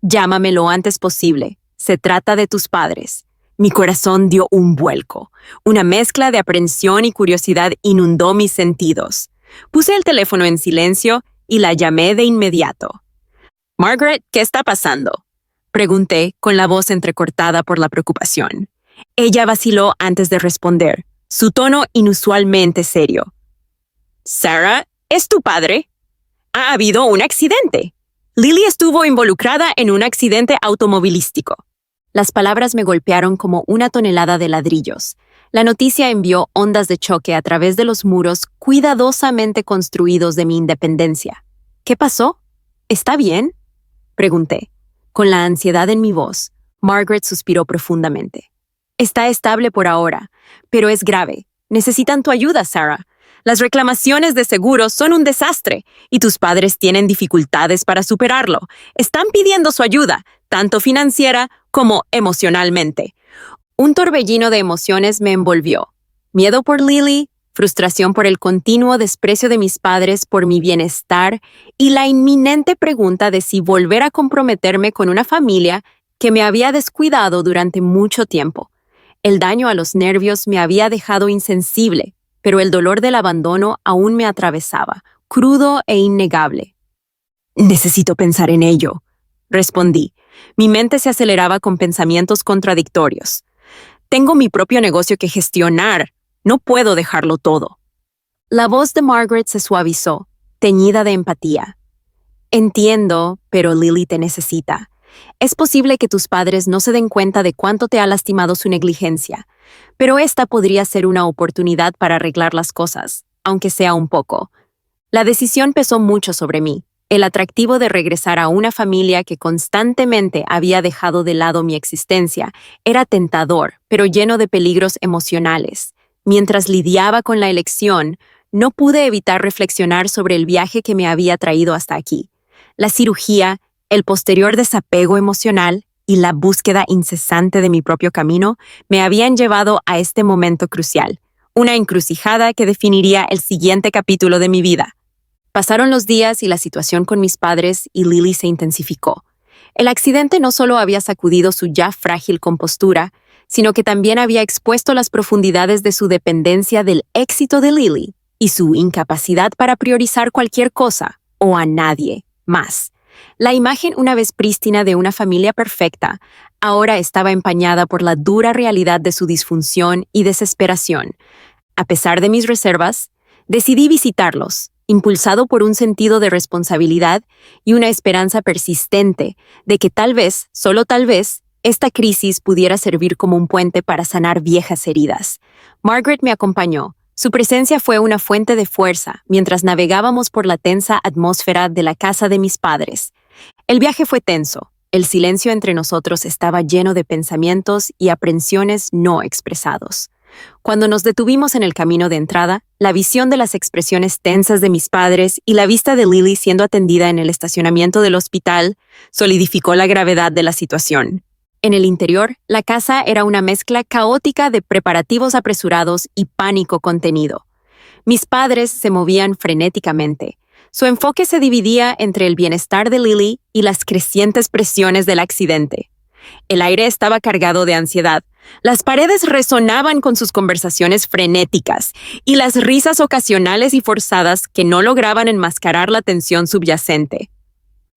«Llámame lo antes posible. Se trata de tus padres». Mi corazón dio un vuelco. Una mezcla de aprensión y curiosidad inundó mis sentidos. Puse el teléfono en silencio y la llamé de inmediato. «Margaret, ¿qué está pasando?», pregunté con la voz entrecortada por la preocupación. Ella vaciló antes de responder, su tono inusualmente serio. «Sarah, ¿es tu padre? Ha habido un accidente. Lily estuvo involucrada en un accidente automovilístico». Las palabras me golpearon como una tonelada de ladrillos. La noticia envió ondas de choque a través de los muros cuidadosamente construidos de mi independencia. «¿Qué pasó? ¿Está bien?», pregunté. Con la ansiedad en mi voz, Margaret suspiró profundamente. «Está estable por ahora, pero es grave. Necesitan tu ayuda, Sarah. Las reclamaciones de seguros son un desastre y tus padres tienen dificultades para superarlo. Están pidiendo su ayuda, tanto financiera como emocionalmente». Un torbellino de emociones me envolvió. Miedo por Lily, frustración por el continuo desprecio de mis padres por mi bienestar y la inminente pregunta de si volver a comprometerme con una familia que me había descuidado durante mucho tiempo. El daño a los nervios me había dejado insensible, pero el dolor del abandono aún me atravesaba, crudo e innegable. «Necesito pensar en ello», respondí. Mi mente se aceleraba con pensamientos contradictorios. «Tengo mi propio negocio que gestionar. No puedo dejarlo todo». La voz de Margaret se suavizó, teñida de empatía. «Entiendo, pero Lily te necesita. Es posible que tus padres no se den cuenta de cuánto te ha lastimado su negligencia, pero esta podría ser una oportunidad para arreglar las cosas, aunque sea un poco». La decisión pesó mucho sobre mí. El atractivo de regresar a una familia que constantemente había dejado de lado mi existencia era tentador, pero lleno de peligros emocionales. Mientras lidiaba con la elección, no pude evitar reflexionar sobre el viaje que me había traído hasta aquí. La cirugía, el posterior desapego emocional y la búsqueda incesante de mi propio camino me habían llevado a este momento crucial, una encrucijada que definiría el siguiente capítulo de mi vida. Pasaron los días y la situación con mis padres y Lily se intensificó. El accidente no solo había sacudido su ya frágil compostura, sino que también había expuesto las profundidades de su dependencia del éxito de Lily y su incapacidad para priorizar cualquier cosa o a nadie más. La imagen una vez prístina de una familia perfecta ahora estaba empañada por la dura realidad de su disfunción y desesperación. A pesar de mis reservas, decidí visitarlos, impulsado por un sentido de responsabilidad y una esperanza persistente de que tal vez, solo tal vez, esta crisis pudiera servir como un puente para sanar viejas heridas. Margaret me acompañó. Su presencia fue una fuente de fuerza mientras navegábamos por la tensa atmósfera de la casa de mis padres. El viaje fue tenso. El silencio entre nosotros estaba lleno de pensamientos y aprensiones no expresados. Cuando nos detuvimos en el camino de entrada, la visión de las expresiones tensas de mis padres y la vista de Lily siendo atendida en el estacionamiento del hospital solidificó la gravedad de la situación. En el interior, la casa era una mezcla caótica de preparativos apresurados y pánico contenido. Mis padres se movían frenéticamente. Su enfoque se dividía entre el bienestar de Lily y las crecientes presiones del accidente. El aire estaba cargado de ansiedad. Las paredes resonaban con sus conversaciones frenéticas y las risas ocasionales y forzadas que no lograban enmascarar la tensión subyacente.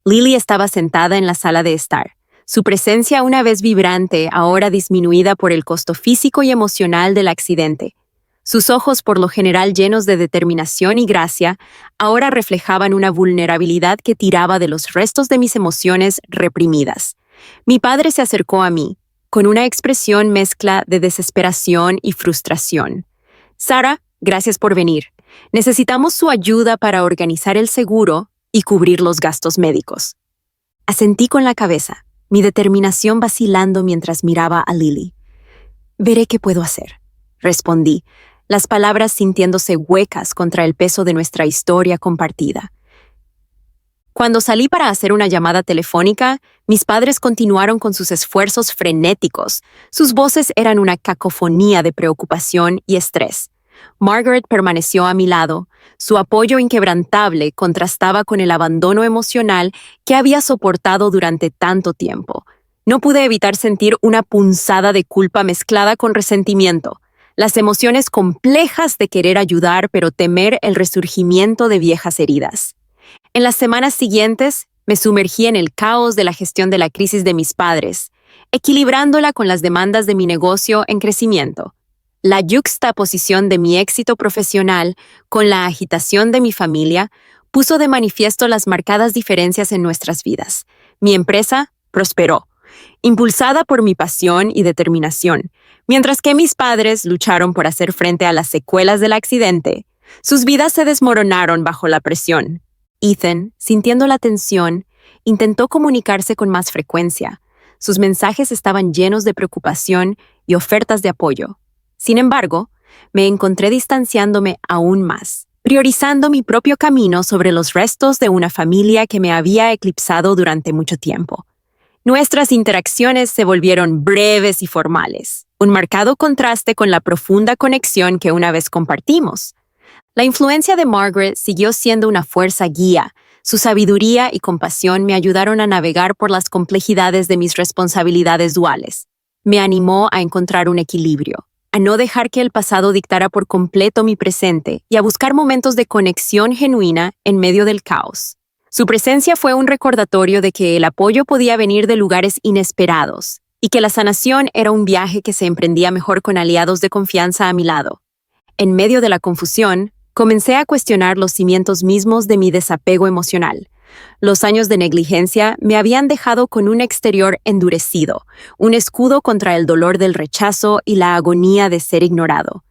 Lily estaba sentada en la sala de estar. Su presencia una vez vibrante, ahora disminuida por el costo físico y emocional del accidente. Sus ojos, por lo general llenos de determinación y gracia, ahora reflejaban una vulnerabilidad que tiraba de los restos de mis emociones reprimidas. Mi padre se acercó a mí, con una expresión mezcla de desesperación y frustración. «Sara, gracias por venir. Necesitamos su ayuda para organizar el seguro y cubrir los gastos médicos». Asentí con la cabeza, mi determinación vacilando mientras miraba a Lily. «Veré qué puedo hacer», respondí, las palabras sintiéndose huecas contra el peso de nuestra historia compartida. Cuando salí para hacer una llamada telefónica, mis padres continuaron con sus esfuerzos frenéticos. Sus voces eran una cacofonía de preocupación y estrés. Margaret permaneció a mi lado. Su apoyo inquebrantable contrastaba con el abandono emocional que había soportado durante tanto tiempo. No pude evitar sentir una punzada de culpa mezclada con resentimiento. Las emociones complejas de querer ayudar pero temer el resurgimiento de viejas heridas. En las semanas siguientes, me sumergí en el caos de la gestión de la crisis de mis padres, equilibrándola con las demandas de mi negocio en crecimiento. La yuxtaposición de mi éxito profesional con la agitación de mi familia puso de manifiesto las marcadas diferencias en nuestras vidas. Mi empresa prosperó, impulsada por mi pasión y determinación, mientras que mis padres lucharon por hacer frente a las secuelas del accidente. Sus vidas se desmoronaron bajo la presión. Ethan, sintiendo la tensión, intentó comunicarse con más frecuencia. Sus mensajes estaban llenos de preocupación y ofertas de apoyo. Sin embargo, me encontré distanciándome aún más, priorizando mi propio camino sobre los restos de una familia que me había eclipsado durante mucho tiempo. Nuestras interacciones se volvieron breves y formales. un marcado contraste con la profunda conexión que una vez compartimos. La influencia de Margaret siguió siendo una fuerza guía. Su sabiduría y compasión me ayudaron a navegar por las complejidades de mis responsabilidades duales. Me animó a encontrar un equilibrio, a no dejar que el pasado dictara por completo mi presente y a buscar momentos de conexión genuina en medio del caos. Su presencia fue un recordatorio de que el apoyo podía venir de lugares inesperados y que la sanación era un viaje que se emprendía mejor con aliados de confianza a mi lado. En medio de la confusión, comencé a cuestionar los cimientos mismos de mi desapego emocional. Los años de negligencia me habían dejado con un exterior endurecido, un escudo contra el dolor del rechazo y la agonía de ser ignorado.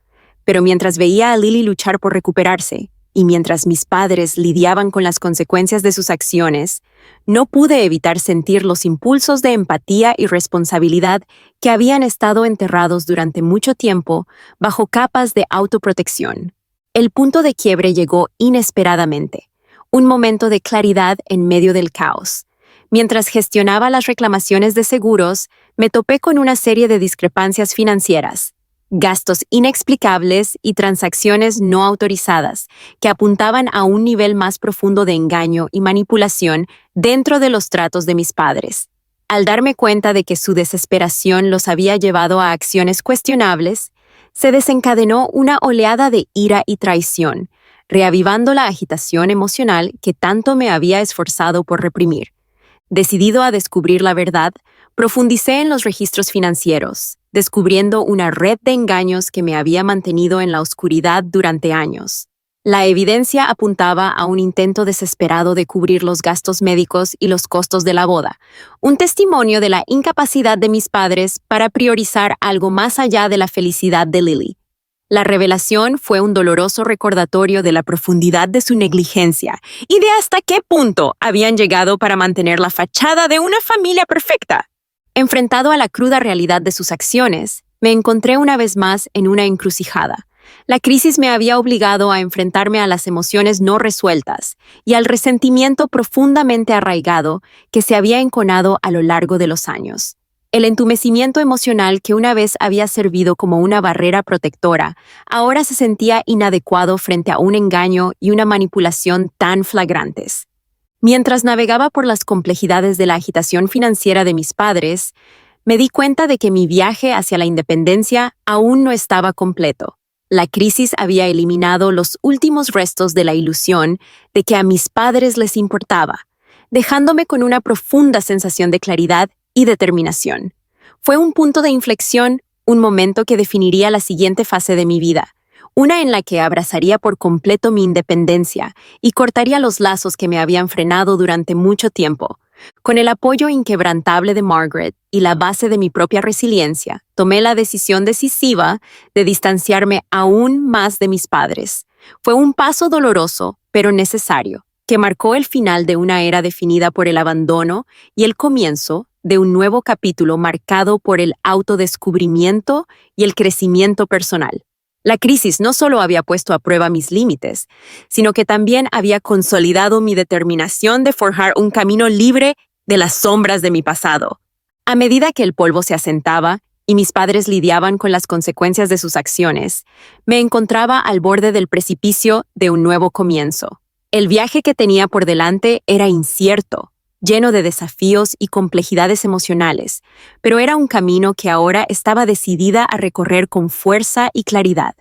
Pero mientras veía a Lily luchar por recuperarse, y mientras mis padres lidiaban con las consecuencias de sus acciones, no pude evitar sentir los impulsos de empatía y responsabilidad que habían estado enterrados durante mucho tiempo bajo capas de autoprotección. El punto de quiebre llegó inesperadamente, un momento de claridad en medio del caos. Mientras gestionaba las reclamaciones de seguros, me topé con una serie de discrepancias financieras, gastos inexplicables y transacciones no autorizadas que apuntaban a un nivel más profundo de engaño y manipulación dentro de los tratos de mis padres. Al darme cuenta de que su desesperación los había llevado a acciones cuestionables, se desencadenó una oleada de ira y traición, reavivando la agitación emocional que tanto me había esforzado por reprimir. Decidido a descubrir la verdad, profundicé en los registros financieros, descubriendo una red de engaños que me había mantenido en la oscuridad durante años. La evidencia apuntaba a un intento desesperado de cubrir los gastos médicos y los costos de la boda, un testimonio de la incapacidad de mis padres para priorizar algo más allá de la felicidad de Lily. La revelación fue un doloroso recordatorio de la profundidad de su negligencia y de hasta qué punto habían llegado para mantener la fachada de una familia perfecta. Enfrentado a la cruda realidad de sus acciones, me encontré una vez más en una encrucijada. La crisis me había obligado a enfrentarme a las emociones no resueltas y al resentimiento profundamente arraigado que se había enconado a lo largo de los años. El entumecimiento emocional que una vez había servido como una barrera protectora, ahora se sentía inadecuado frente a un engaño y una manipulación tan flagrantes. Mientras navegaba por las complejidades de la agitación financiera de mis padres, me di cuenta de que mi viaje hacia la independencia aún no estaba completo. La crisis había eliminado los últimos restos de la ilusión de que a mis padres les importaba, dejándome con una profunda sensación de claridad y determinación. Fue un punto de inflexión, un momento que definiría la siguiente fase de mi vida, una en la que abrazaría por completo mi independencia y cortaría los lazos que me habían frenado durante mucho tiempo. Con el apoyo inquebrantable de Margaret y la base de mi propia resiliencia, tomé la decisión decisiva de distanciarme aún más de mis padres. Fue un paso doloroso, pero necesario, que marcó el final de una era definida por el abandono y el comienzo de un nuevo capítulo marcado por el autodescubrimiento y el crecimiento personal. La crisis no solo había puesto a prueba mis límites, sino que también había consolidado mi determinación de forjar un camino libre de las sombras de mi pasado. A medida que el polvo se asentaba y mis padres lidiaban con las consecuencias de sus acciones, me encontraba al borde del precipicio de un nuevo comienzo. El viaje que tenía por delante era incierto, lleno de desafíos y complejidades emocionales, pero era un camino que ahora estaba decidida a recorrer con fuerza y claridad.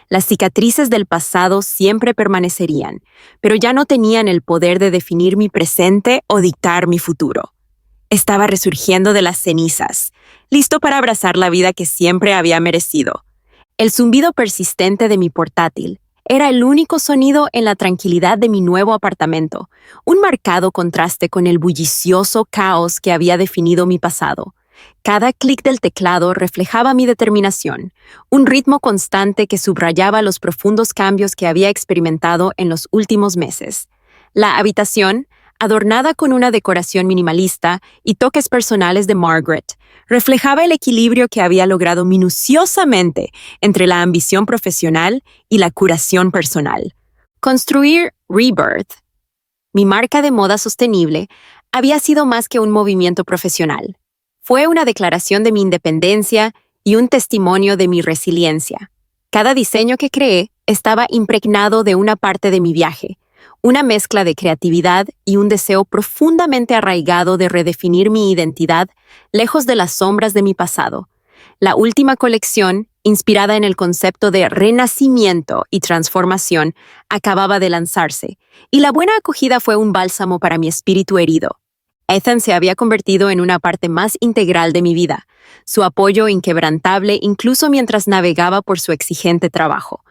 Las cicatrices del pasado siempre permanecerían, pero ya no tenían el poder de definir mi presente o dictar mi futuro. Estaba resurgiendo de las cenizas, listo para abrazar la vida que siempre había merecido. El zumbido persistente de mi portátil era el único sonido en la tranquilidad de mi nuevo apartamento, un marcado contraste con el bullicioso caos que había definido mi pasado. Cada clic del teclado reflejaba mi determinación, un ritmo constante que subrayaba los profundos cambios que había experimentado en los últimos meses. La habitación, adornada con una decoración minimalista y toques personales de Margaret, reflejaba el equilibrio que había logrado minuciosamente entre la ambición profesional y la curación personal. Construir Rebirth, mi marca de moda sostenible, había sido más que un movimiento profesional. Fue una declaración de mi independencia y un testimonio de mi resiliencia. Cada diseño que creé estaba impregnado de una parte de mi viaje, una mezcla de creatividad y un deseo profundamente arraigado de redefinir mi identidad lejos de las sombras de mi pasado. La última colección, inspirada en el concepto de renacimiento y transformación, acababa de lanzarse, y la buena acogida fue un bálsamo para mi espíritu herido. Ethan se había convertido en una parte más integral de mi vida, su apoyo inquebrantable incluso mientras navegaba por su exigente trabajo.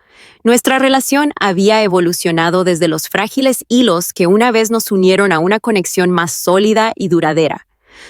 Nuestra relación había evolucionado desde los frágiles hilos que una vez nos unieron a una conexión más sólida y duradera.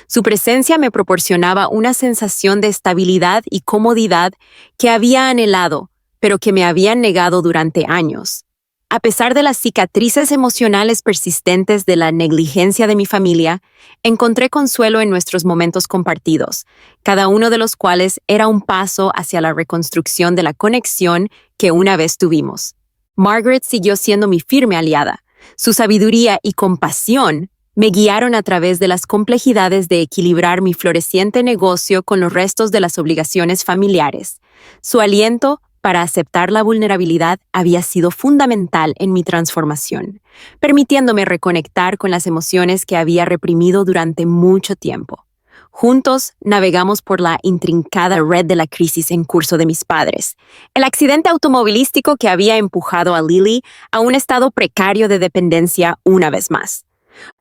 Su presencia me proporcionaba una sensación de estabilidad y comodidad que había anhelado, pero que me habían negado durante años. A pesar de las cicatrices emocionales persistentes de la negligencia de mi familia, encontré consuelo en nuestros momentos compartidos, cada uno de los cuales era un paso hacia la reconstrucción de la conexión que una vez tuvimos. Margaret siguió siendo mi firme aliada. Su sabiduría y compasión me guiaron a través de las complejidades de equilibrar mi floreciente negocio con los restos de las obligaciones familiares. Su aliento para aceptar la vulnerabilidad había sido fundamental en mi transformación, permitiéndome reconectar con las emociones que había reprimido durante mucho tiempo. Juntos navegamos por la intrincada red de la crisis en curso de mis padres, el accidente automovilístico que había empujado a Lily a un estado precario de dependencia una vez más.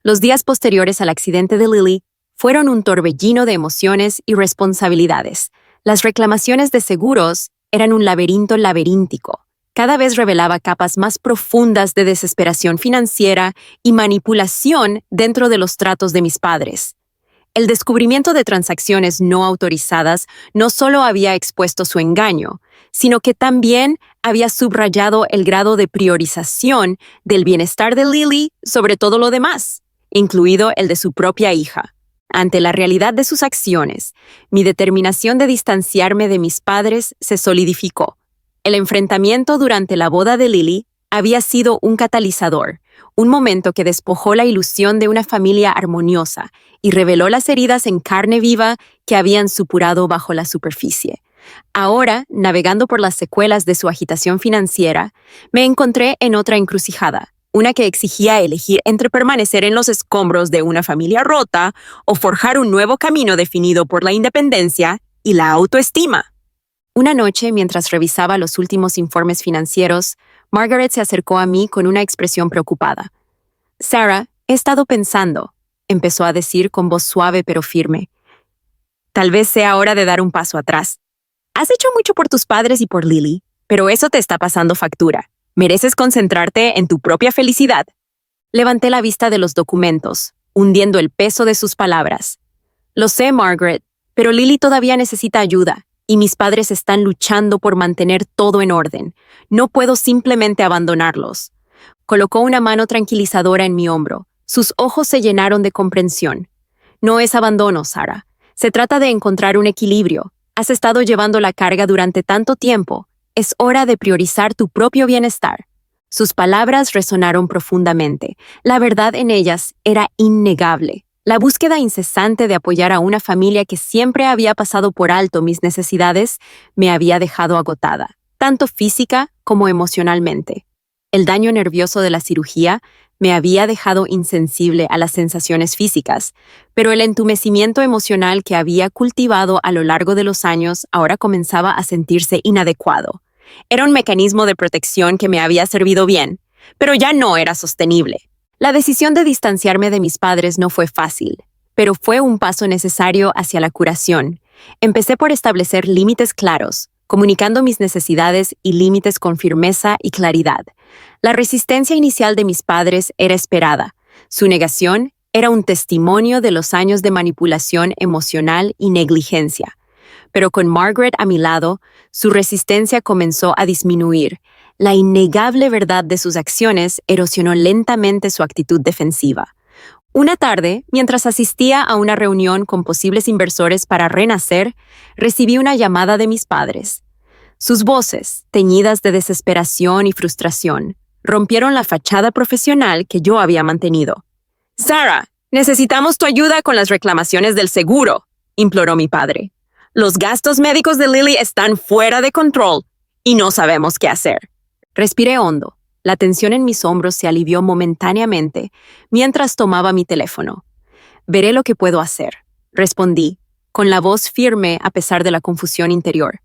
Los días posteriores al accidente de Lily fueron un torbellino de emociones y responsabilidades. Las reclamaciones de seguros eran un laberinto laberíntico. Cada vez revelaba capas más profundas de desesperación financiera y manipulación dentro de los tratos de mis padres. El descubrimiento de transacciones no autorizadas no solo había expuesto su engaño, sino que también había subrayado el grado de priorización del bienestar de Lily sobre todo lo demás, incluido el de su propia hija. Ante la realidad de sus acciones, mi determinación de distanciarme de mis padres se solidificó. El enfrentamiento durante la boda de Lily había sido un catalizador, un momento que despojó la ilusión de una familia armoniosa y reveló las heridas en carne viva que habían supurado bajo la superficie. Ahora, navegando por las secuelas de su agitación financiera, me encontré en otra encrucijada, una que exigía elegir entre permanecer en los escombros de una familia rota o forjar un nuevo camino definido por la independencia y la autoestima. Una noche, mientras revisaba los últimos informes financieros, Margaret se acercó a mí con una expresión preocupada. «Sarah, he estado pensando», empezó a decir con voz suave pero firme. «Tal vez sea hora de dar un paso atrás. Has hecho mucho por tus padres y por Lily, pero eso te está pasando factura. Mereces concentrarte en tu propia felicidad». Levanté la vista de los documentos, hundiendo el peso de sus palabras. «Lo sé, Margaret, pero Lily todavía necesita ayuda, y mis padres están luchando por mantener todo en orden. No puedo simplemente abandonarlos». Colocó una mano tranquilizadora en mi hombro. Sus ojos se llenaron de comprensión. «No es abandono, Sarah. Se trata de encontrar un equilibrio. Has estado llevando la carga durante tanto tiempo. Es hora de priorizar tu propio bienestar». Sus palabras resonaron profundamente. La verdad en ellas era innegable. La búsqueda incesante de apoyar a una familia que siempre había pasado por alto mis necesidades me había dejado agotada, tanto física como emocionalmente. El daño nervioso de la cirugía me había dejado insensible a las sensaciones físicas, pero el entumecimiento emocional que había cultivado a lo largo de los años ahora comenzaba a sentirse inadecuado. Era un mecanismo de protección que me había servido bien, pero ya no era sostenible. La decisión de distanciarme de mis padres no fue fácil, pero fue un paso necesario hacia la curación. Empecé por establecer límites claros, comunicando mis necesidades y límites con firmeza y claridad. La resistencia inicial de mis padres era esperada. Su negación era un testimonio de los años de manipulación emocional y negligencia. Pero con Margaret a mi lado, su resistencia comenzó a disminuir. La innegable verdad de sus acciones erosionó lentamente su actitud defensiva. Una tarde, mientras asistía a una reunión con posibles inversores para Renacer, recibí una llamada de mis padres. Sus voces, teñidas de desesperación y frustración, rompieron la fachada profesional que yo había mantenido. «Sarah, necesitamos tu ayuda con las reclamaciones del seguro», imploró mi padre. Los gastos médicos de Lily están fuera de control y no sabemos qué hacer. Respiré hondo. La tensión en mis hombros se alivió momentáneamente mientras tomaba mi teléfono. Veré lo que puedo hacer, respondí, con la voz firme a pesar de la confusión interior.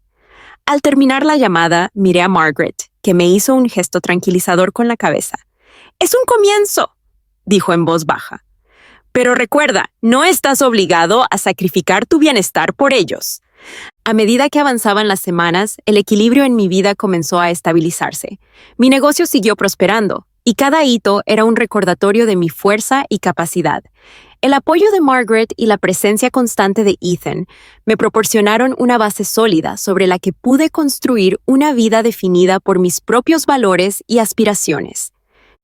Al terminar la llamada, miré a Margaret, que me hizo un gesto tranquilizador con la cabeza. «Es un comienzo», dijo en voz baja. «Pero recuerda, no estás obligado a sacrificar tu bienestar por ellos». A medida que avanzaban las semanas, el equilibrio en mi vida comenzó a estabilizarse. Mi negocio siguió prosperando, y cada hito era un recordatorio de mi fuerza y capacidad. El apoyo de Margaret y la presencia constante de Ethan me proporcionaron una base sólida sobre la que pude construir una vida definida por mis propios valores y aspiraciones.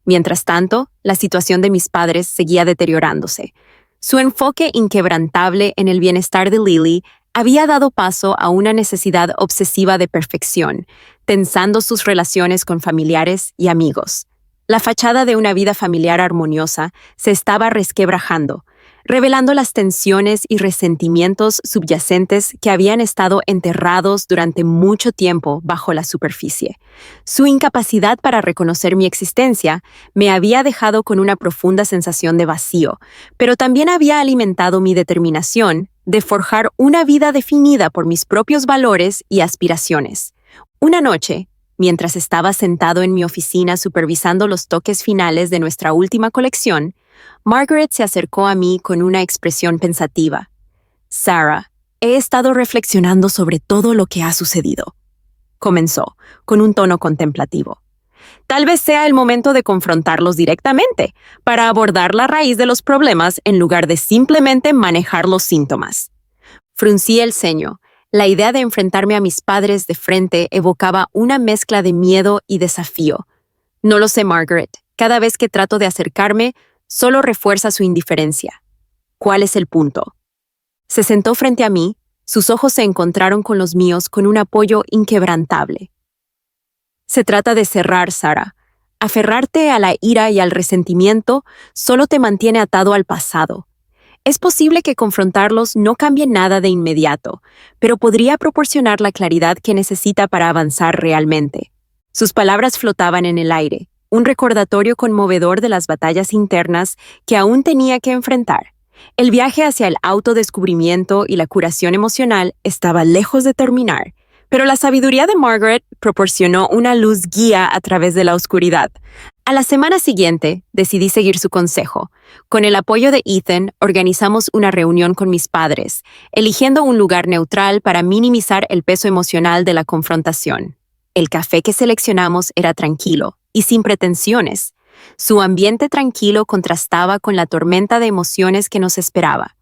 Mientras tanto, la situación de mis padres seguía deteriorándose. Su enfoque inquebrantable en el bienestar de Lily había dado paso a una necesidad obsesiva de perfección, tensando sus relaciones con familiares y amigos. La fachada de una vida familiar armoniosa se estaba resquebrajando, revelando las tensiones y resentimientos subyacentes que habían estado enterrados durante mucho tiempo bajo la superficie. Su incapacidad para reconocer mi existencia me había dejado con una profunda sensación de vacío, pero también había alimentado mi determinación de forjar una vida definida por mis propios valores y aspiraciones. Una noche, mientras estaba sentado en mi oficina supervisando los toques finales de nuestra última colección, Margaret se acercó a mí con una expresión pensativa. «Sarah, he estado reflexionando sobre todo lo que ha sucedido», comenzó, con un tono contemplativo. «Tal vez sea el momento de confrontarlos directamente, para abordar la raíz de los problemas en lugar de simplemente manejar los síntomas». Fruncí el ceño. La idea de enfrentarme a mis padres de frente evocaba una mezcla de miedo y desafío. «No lo sé, Margaret. Cada vez que trato de acercarme, solo refuerza su indiferencia». «¿Cuál es el punto?». Se sentó frente a mí, sus ojos se encontraron con los míos con un apoyo inquebrantable. «Se trata de cerrar, Sarah. Aferrarte a la ira y al resentimiento solo te mantiene atado al pasado. Es posible que confrontarlos no cambie nada de inmediato, pero podría proporcionar la claridad que necesita para avanzar realmente». Sus palabras flotaban en el aire, un recordatorio conmovedor de las batallas internas que aún tenía que enfrentar. El viaje hacia el autodescubrimiento y la curación emocional estaba lejos de terminar, pero la sabiduría de Margaret proporcionó una luz guía a través de la oscuridad. A la semana siguiente, decidí seguir su consejo. Con el apoyo de Ethan, organizamos una reunión con mis padres, eligiendo un lugar neutral para minimizar el peso emocional de la confrontación. El café que seleccionamos era tranquilo y sin pretensiones. Su ambiente tranquilo contrastaba con la tormenta de emociones que nos esperaba.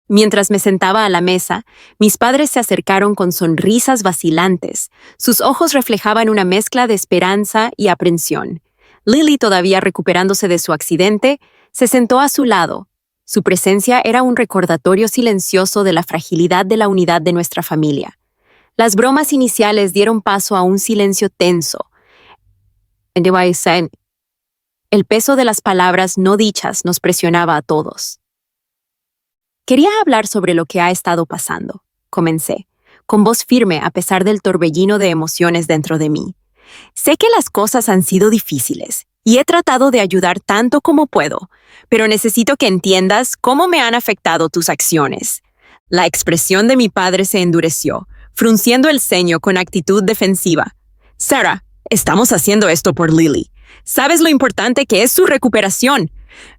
Mientras me sentaba a la mesa, mis padres se acercaron con sonrisas vacilantes. Sus ojos reflejaban una mezcla de esperanza y aprensión. Lily, todavía recuperándose de su accidente, se sentó a su lado. Su presencia era un recordatorio silencioso de la fragilidad de la unidad de nuestra familia. Las bromas iniciales dieron paso a un silencio tenso. El peso de las palabras no dichas nos presionaba a todos. «Quería hablar sobre lo que ha estado pasando», comencé, con voz firme a pesar del torbellino de emociones dentro de mí. «Sé que las cosas han sido difíciles y he tratado de ayudar tanto como puedo, pero necesito que entiendas cómo me han afectado tus acciones». La expresión de mi padre se endureció, frunciendo el ceño con actitud defensiva. «Sarah, estamos haciendo esto por Lily. ¿Sabes lo importante que es su recuperación?».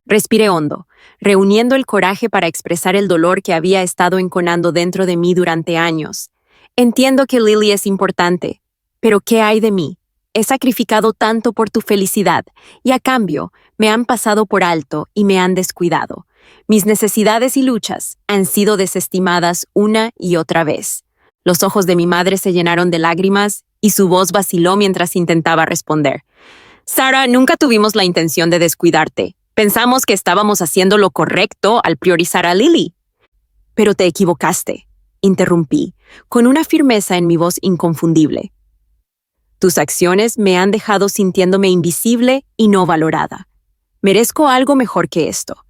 Respiré hondo, reuniendo el coraje para expresar el dolor que había estado enconando dentro de mí durante años. «Entiendo que Lily es importante, pero ¿qué hay de mí? He sacrificado tanto por tu felicidad y a cambio me han pasado por alto y me han descuidado. Mis necesidades y luchas han sido desestimadas una y otra vez». Los ojos de mi madre se llenaron de lágrimas y su voz vaciló mientras intentaba responder. «Sarah, nunca tuvimos la intención de descuidarte. Pensamos que estábamos haciendo lo correcto al priorizar a Lily». «Pero te equivocaste», interrumpí, con una firmeza en mi voz inconfundible. «Tus acciones me han dejado sintiéndome invisible y no valorada. Merezco algo mejor que esto».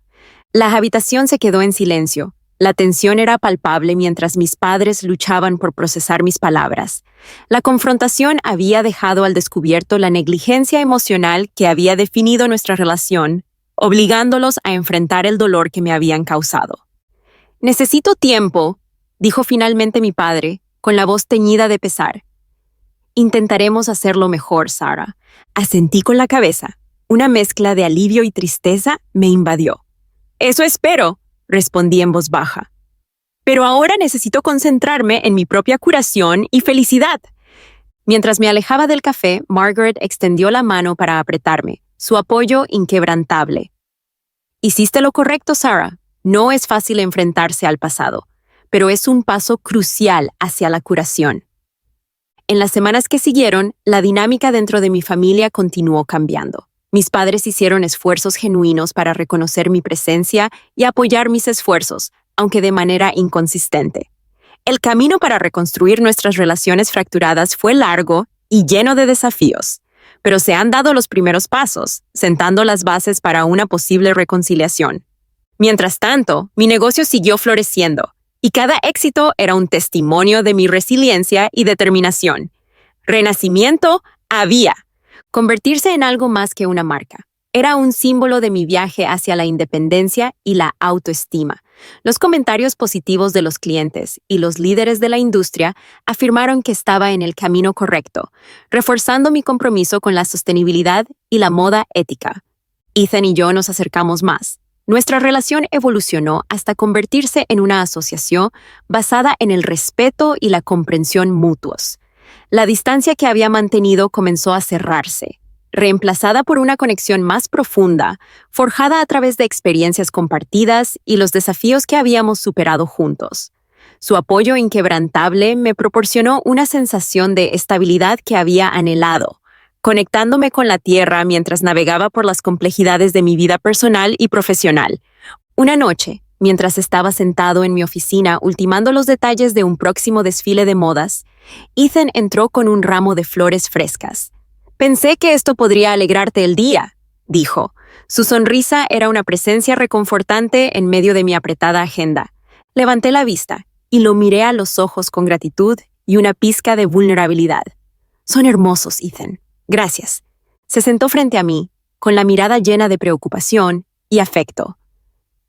La habitación se quedó en silencio, La tensión era palpable mientras mis padres luchaban por procesar mis palabras. La confrontación había dejado al descubierto la negligencia emocional que había definido nuestra relación, obligándolos a enfrentar el dolor que me habían causado. «Necesito tiempo», dijo finalmente mi padre, con la voz teñida de pesar. «Intentaremos hacerlo mejor, Sarah». Asentí con la cabeza. Una mezcla de alivio y tristeza me invadió. «Eso espero», respondí en voz baja. «Pero ahora necesito concentrarme en mi propia curación y felicidad». Mientras me alejaba del café, Margaret extendió la mano para apretarme, su apoyo inquebrantable. «Hiciste lo correcto, Sarah. No es fácil enfrentarse al pasado, pero es un paso crucial hacia la curación». En las semanas que siguieron, la dinámica dentro de mi familia continuó cambiando. Mis padres hicieron esfuerzos genuinos para reconocer mi presencia y apoyar mis esfuerzos, aunque de manera inconsistente. El camino para reconstruir nuestras relaciones fracturadas fue largo y lleno de desafíos, pero se han dado los primeros pasos, sentando las bases para una posible reconciliación. Mientras tanto, mi negocio siguió floreciendo, y cada éxito era un testimonio de mi resiliencia y determinación. Renacimiento había. Convertirse en algo más que una marca. Era un símbolo de mi viaje hacia la independencia y la autoestima. Los comentarios positivos de los clientes y los líderes de la industria afirmaron que estaba en el camino correcto, reforzando mi compromiso con la sostenibilidad y la moda ética. Ethan y yo nos acercamos más. Nuestra relación evolucionó hasta convertirse en una asociación basada en el respeto y la comprensión mutuos. La distancia que había mantenido comenzó a cerrarse, reemplazada por una conexión más profunda, forjada a través de experiencias compartidas y los desafíos que habíamos superado juntos. Su apoyo inquebrantable me proporcionó una sensación de estabilidad que había anhelado, conectándome con la tierra mientras navegaba por las complejidades de mi vida personal y profesional. Una noche, mientras estaba sentado en mi oficina ultimando los detalles de un próximo desfile de modas, Ethan entró con un ramo de flores frescas. «Pensé que esto podría alegrarte el día», dijo. Su sonrisa era una presencia reconfortante en medio de mi apretada agenda. Levanté la vista y lo miré a los ojos con gratitud y una pizca de vulnerabilidad. «Son hermosos, Ethan. Gracias». Se sentó frente a mí, con la mirada llena de preocupación y afecto.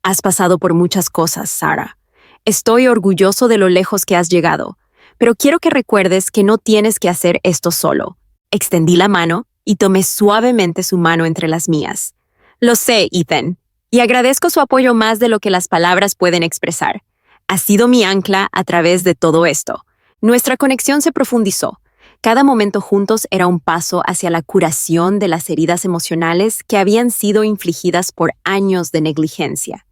«Has pasado por muchas cosas, Sarah. Estoy orgulloso de lo lejos que has llegado, pero quiero que recuerdes que no tienes que hacer esto solo». Extendí la mano y tomé suavemente su mano entre las mías. «Lo sé, Ethan, y agradezco su apoyo más de lo que las palabras pueden expresar. Ha sido mi ancla a través de todo esto». Nuestra conexión se profundizó. Cada momento juntos era un paso hacia la curación de las heridas emocionales que habían sido infligidas por años de negligencia.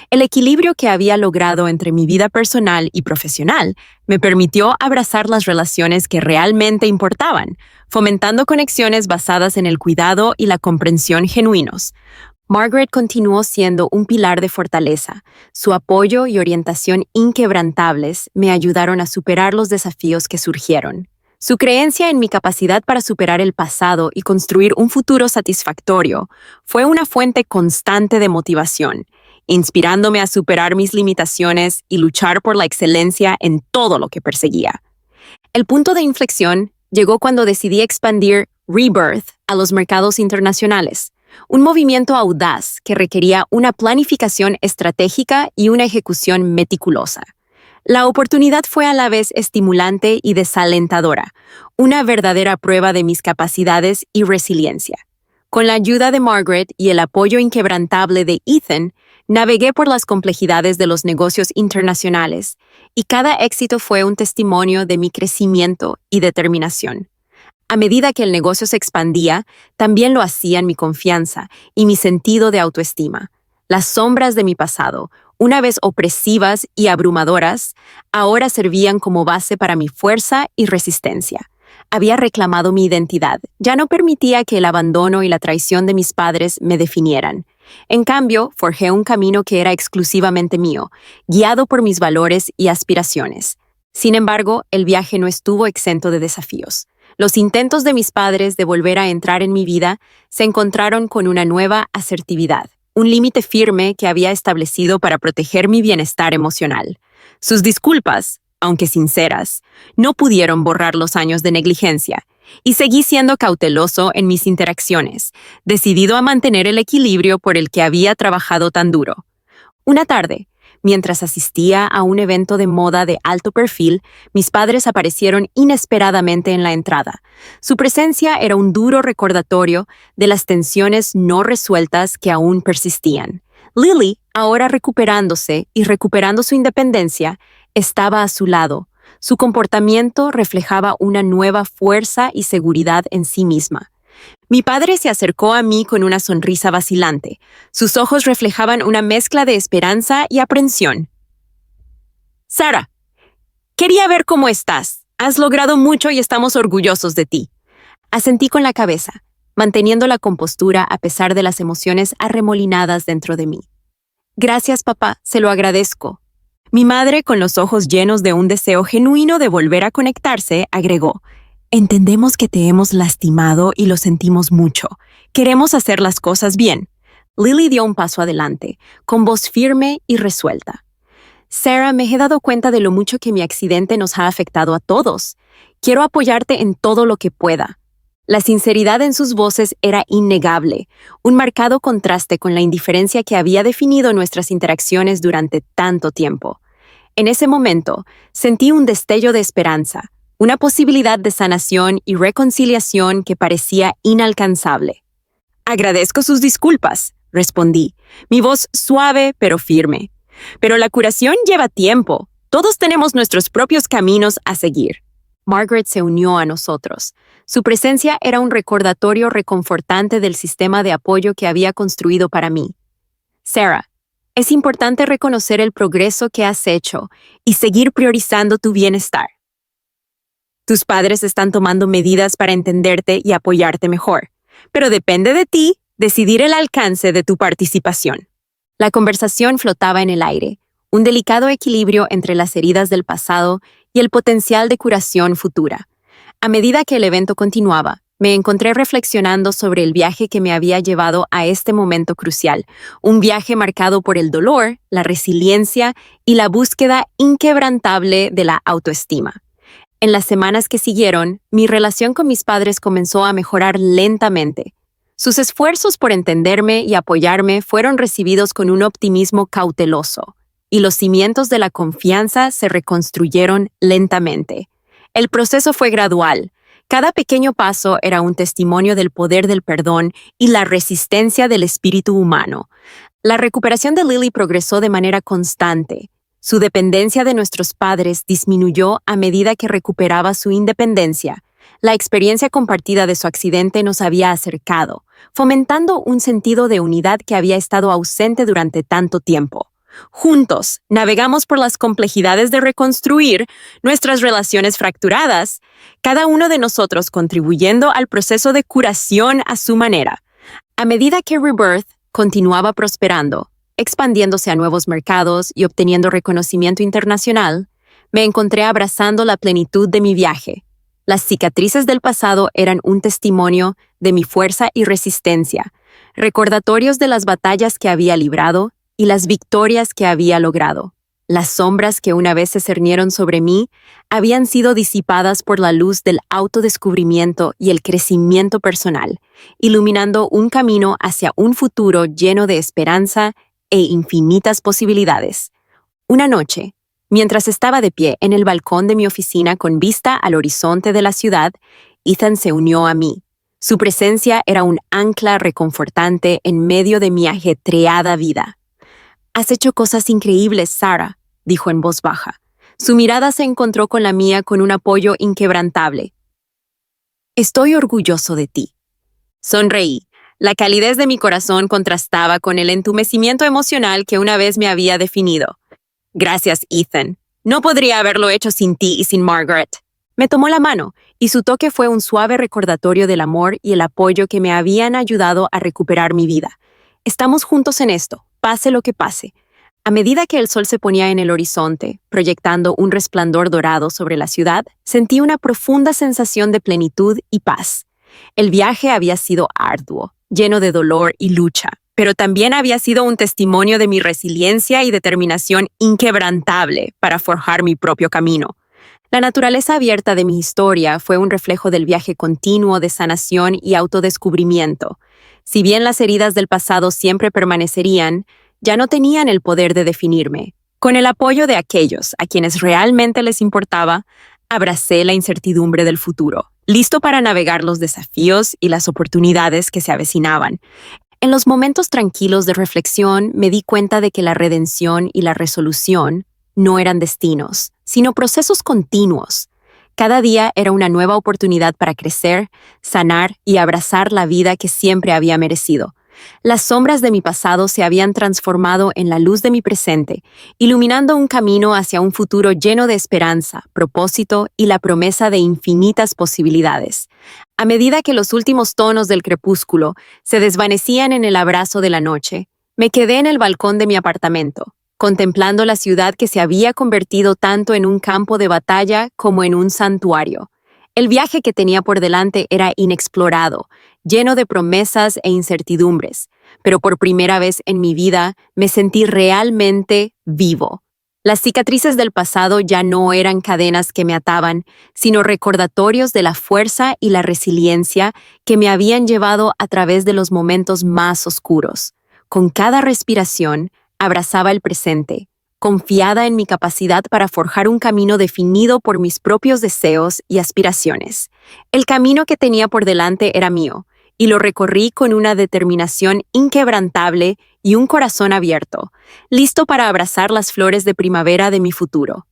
El equilibrio que había logrado entre mi vida personal y profesional me permitió abrazar las relaciones que realmente importaban, fomentando conexiones basadas en el cuidado y la comprensión genuinos. Margaret continuó siendo un pilar de fortaleza. Su apoyo y orientación inquebrantables me ayudaron a superar los desafíos que surgieron. Su creencia en mi capacidad para superar el pasado y construir un futuro satisfactorio fue una fuente constante de motivación, inspirándome a superar mis limitaciones y luchar por la excelencia en todo lo que perseguía. El punto de inflexión llegó cuando decidí expandir Rebirth a los mercados internacionales, un movimiento audaz que requería una planificación estratégica y una ejecución meticulosa. La oportunidad fue a la vez estimulante y desalentadora, una verdadera prueba de mis capacidades y resiliencia. Con la ayuda de Margaret y el apoyo inquebrantable de Ethan, navegué por las complejidades de los negocios internacionales, y cada éxito fue un testimonio de mi crecimiento y determinación. A medida que el negocio se expandía, también lo hacían mi confianza y mi sentido de autoestima. Las sombras de mi pasado, una vez opresivas y abrumadoras, ahora servían como base para mi fuerza y resistencia. Había reclamado mi identidad, ya no permitía que el abandono y la traición de mis padres me definieran. En cambio, forjé un camino que era exclusivamente mío, guiado por mis valores y aspiraciones. Sin embargo, el viaje no estuvo exento de desafíos. Los intentos de mis padres de volver a entrar en mi vida se encontraron con una nueva asertividad, un límite firme que había establecido para proteger mi bienestar emocional. Sus disculpas, aunque sinceras, no pudieron borrar los años de negligencia, y seguí siendo cauteloso en mis interacciones, decidido a mantener el equilibrio por el que había trabajado tan duro. Una tarde, mientras asistía a un evento de moda de alto perfil, mis padres aparecieron inesperadamente en la entrada. Su presencia era un duro recordatorio de las tensiones no resueltas que aún persistían. Lily, ahora recuperándose y recuperando su independencia, estaba a su lado. Su comportamiento reflejaba una nueva fuerza y seguridad en sí misma. Mi padre se acercó a mí con una sonrisa vacilante. Sus ojos reflejaban una mezcla de esperanza y aprensión. «Sarah, quería ver cómo estás. Has logrado mucho y estamos orgullosos de ti». Asentí con la cabeza, manteniendo la compostura a pesar de las emociones arremolinadas dentro de mí. «Gracias, papá, se lo agradezco». Mi madre, con los ojos llenos de un deseo genuino de volver a conectarse, agregó: «Entendemos que te hemos lastimado y lo sentimos mucho. Queremos hacer las cosas bien». Lily dio un paso adelante, con voz firme y resuelta. «Sarah, me he dado cuenta de lo mucho que mi accidente nos ha afectado a todos. Quiero apoyarte en todo lo que pueda». La sinceridad en sus voces era innegable, un marcado contraste con la indiferencia que había definido nuestras interacciones durante tanto tiempo. En ese momento, sentí un destello de esperanza, una posibilidad de sanación y reconciliación que parecía inalcanzable. «Agradezco sus disculpas», respondí, mi voz suave pero firme. «Pero la curación lleva tiempo. Todos tenemos nuestros propios caminos a seguir». Margaret se unió a nosotros. Su presencia era un recordatorio reconfortante del sistema de apoyo que había construido para mí. «Sarah, es importante reconocer el progreso que has hecho y seguir priorizando tu bienestar. Tus padres están tomando medidas para entenderte y apoyarte mejor, pero depende de ti decidir el alcance de tu participación». La conversación flotaba en el aire, un delicado equilibrio entre las heridas del pasado y el potencial de curación futura. A medida que el evento continuaba, me encontré reflexionando sobre el viaje que me había llevado a este momento crucial, un viaje marcado por el dolor, la resiliencia y la búsqueda inquebrantable de la autoestima. En las semanas que siguieron, mi relación con mis padres comenzó a mejorar lentamente. Sus esfuerzos por entenderme y apoyarme fueron recibidos con un optimismo cauteloso, y los cimientos de la confianza se reconstruyeron lentamente. El proceso fue gradual. Cada pequeño paso era un testimonio del poder del perdón y la resistencia del espíritu humano. La recuperación de Lily progresó de manera constante. Su dependencia de nuestros padres disminuyó a medida que recuperaba su independencia. La experiencia compartida de su accidente nos había acercado, fomentando un sentido de unidad que había estado ausente durante tanto tiempo. Juntos, navegamos por las complejidades de reconstruir nuestras relaciones fracturadas, cada uno de nosotros contribuyendo al proceso de curación a su manera. A medida que Rebirth continuaba prosperando, expandiéndose a nuevos mercados y obteniendo reconocimiento internacional, me encontré abrazando la plenitud de mi viaje. Las cicatrices del pasado eran un testimonio de mi fuerza y resistencia, recordatorios de las batallas que había librado y las victorias que había logrado. Las sombras que una vez se cernieron sobre mí habían sido disipadas por la luz del autodescubrimiento y el crecimiento personal, iluminando un camino hacia un futuro lleno de esperanza e infinitas posibilidades. Una noche, mientras estaba de pie en el balcón de mi oficina con vista al horizonte de la ciudad, Ethan se unió a mí. Su presencia era un ancla reconfortante en medio de mi ajetreada vida. «Has hecho cosas increíbles, Sarah», dijo en voz baja. Su mirada se encontró con la mía con un apoyo inquebrantable. «Estoy orgulloso de ti». Sonreí. La calidez de mi corazón contrastaba con el entumecimiento emocional que una vez me había definido. «Gracias, Ethan. No podría haberlo hecho sin ti y sin Margaret». Me tomó la mano, y su toque fue un suave recordatorio del amor y el apoyo que me habían ayudado a recuperar mi vida. «Estamos juntos en esto, pase lo que pase». A medida que el sol se ponía en el horizonte, proyectando un resplandor dorado sobre la ciudad, sentí una profunda sensación de plenitud y paz. El viaje había sido arduo, lleno de dolor y lucha, pero también había sido un testimonio de mi resiliencia y determinación inquebrantable para forjar mi propio camino. La naturaleza abierta de mi historia fue un reflejo del viaje continuo de sanación y autodescubrimiento. Si bien las heridas del pasado siempre permanecerían, ya no tenían el poder de definirme. Con el apoyo de aquellos a quienes realmente les importaba, abracé la incertidumbre del futuro, listo para navegar los desafíos y las oportunidades que se avecinaban. En los momentos tranquilos de reflexión me di cuenta de que la redención y la resolución no eran destinos, sino procesos continuos. Cada día era una nueva oportunidad para crecer, sanar y abrazar la vida que siempre había merecido. Las sombras de mi pasado se habían transformado en la luz de mi presente, iluminando un camino hacia un futuro lleno de esperanza, propósito y la promesa de infinitas posibilidades. A medida que los últimos tonos del crepúsculo se desvanecían en el abrazo de la noche, me quedé en el balcón de mi apartamento, contemplando la ciudad que se había convertido tanto en un campo de batalla como en un santuario. El viaje que tenía por delante era inexplorado, lleno de promesas e incertidumbres, pero por primera vez en mi vida me sentí realmente vivo. Las cicatrices del pasado ya no eran cadenas que me ataban, sino recordatorios de la fuerza y la resiliencia que me habían llevado a través de los momentos más oscuros. Con cada respiración, abrazaba el presente, confiada en mi capacidad para forjar un camino definido por mis propios deseos y aspiraciones. El camino que tenía por delante era mío, y lo recorrí con una determinación inquebrantable y un corazón abierto, listo para abrazar las flores de primavera de mi futuro.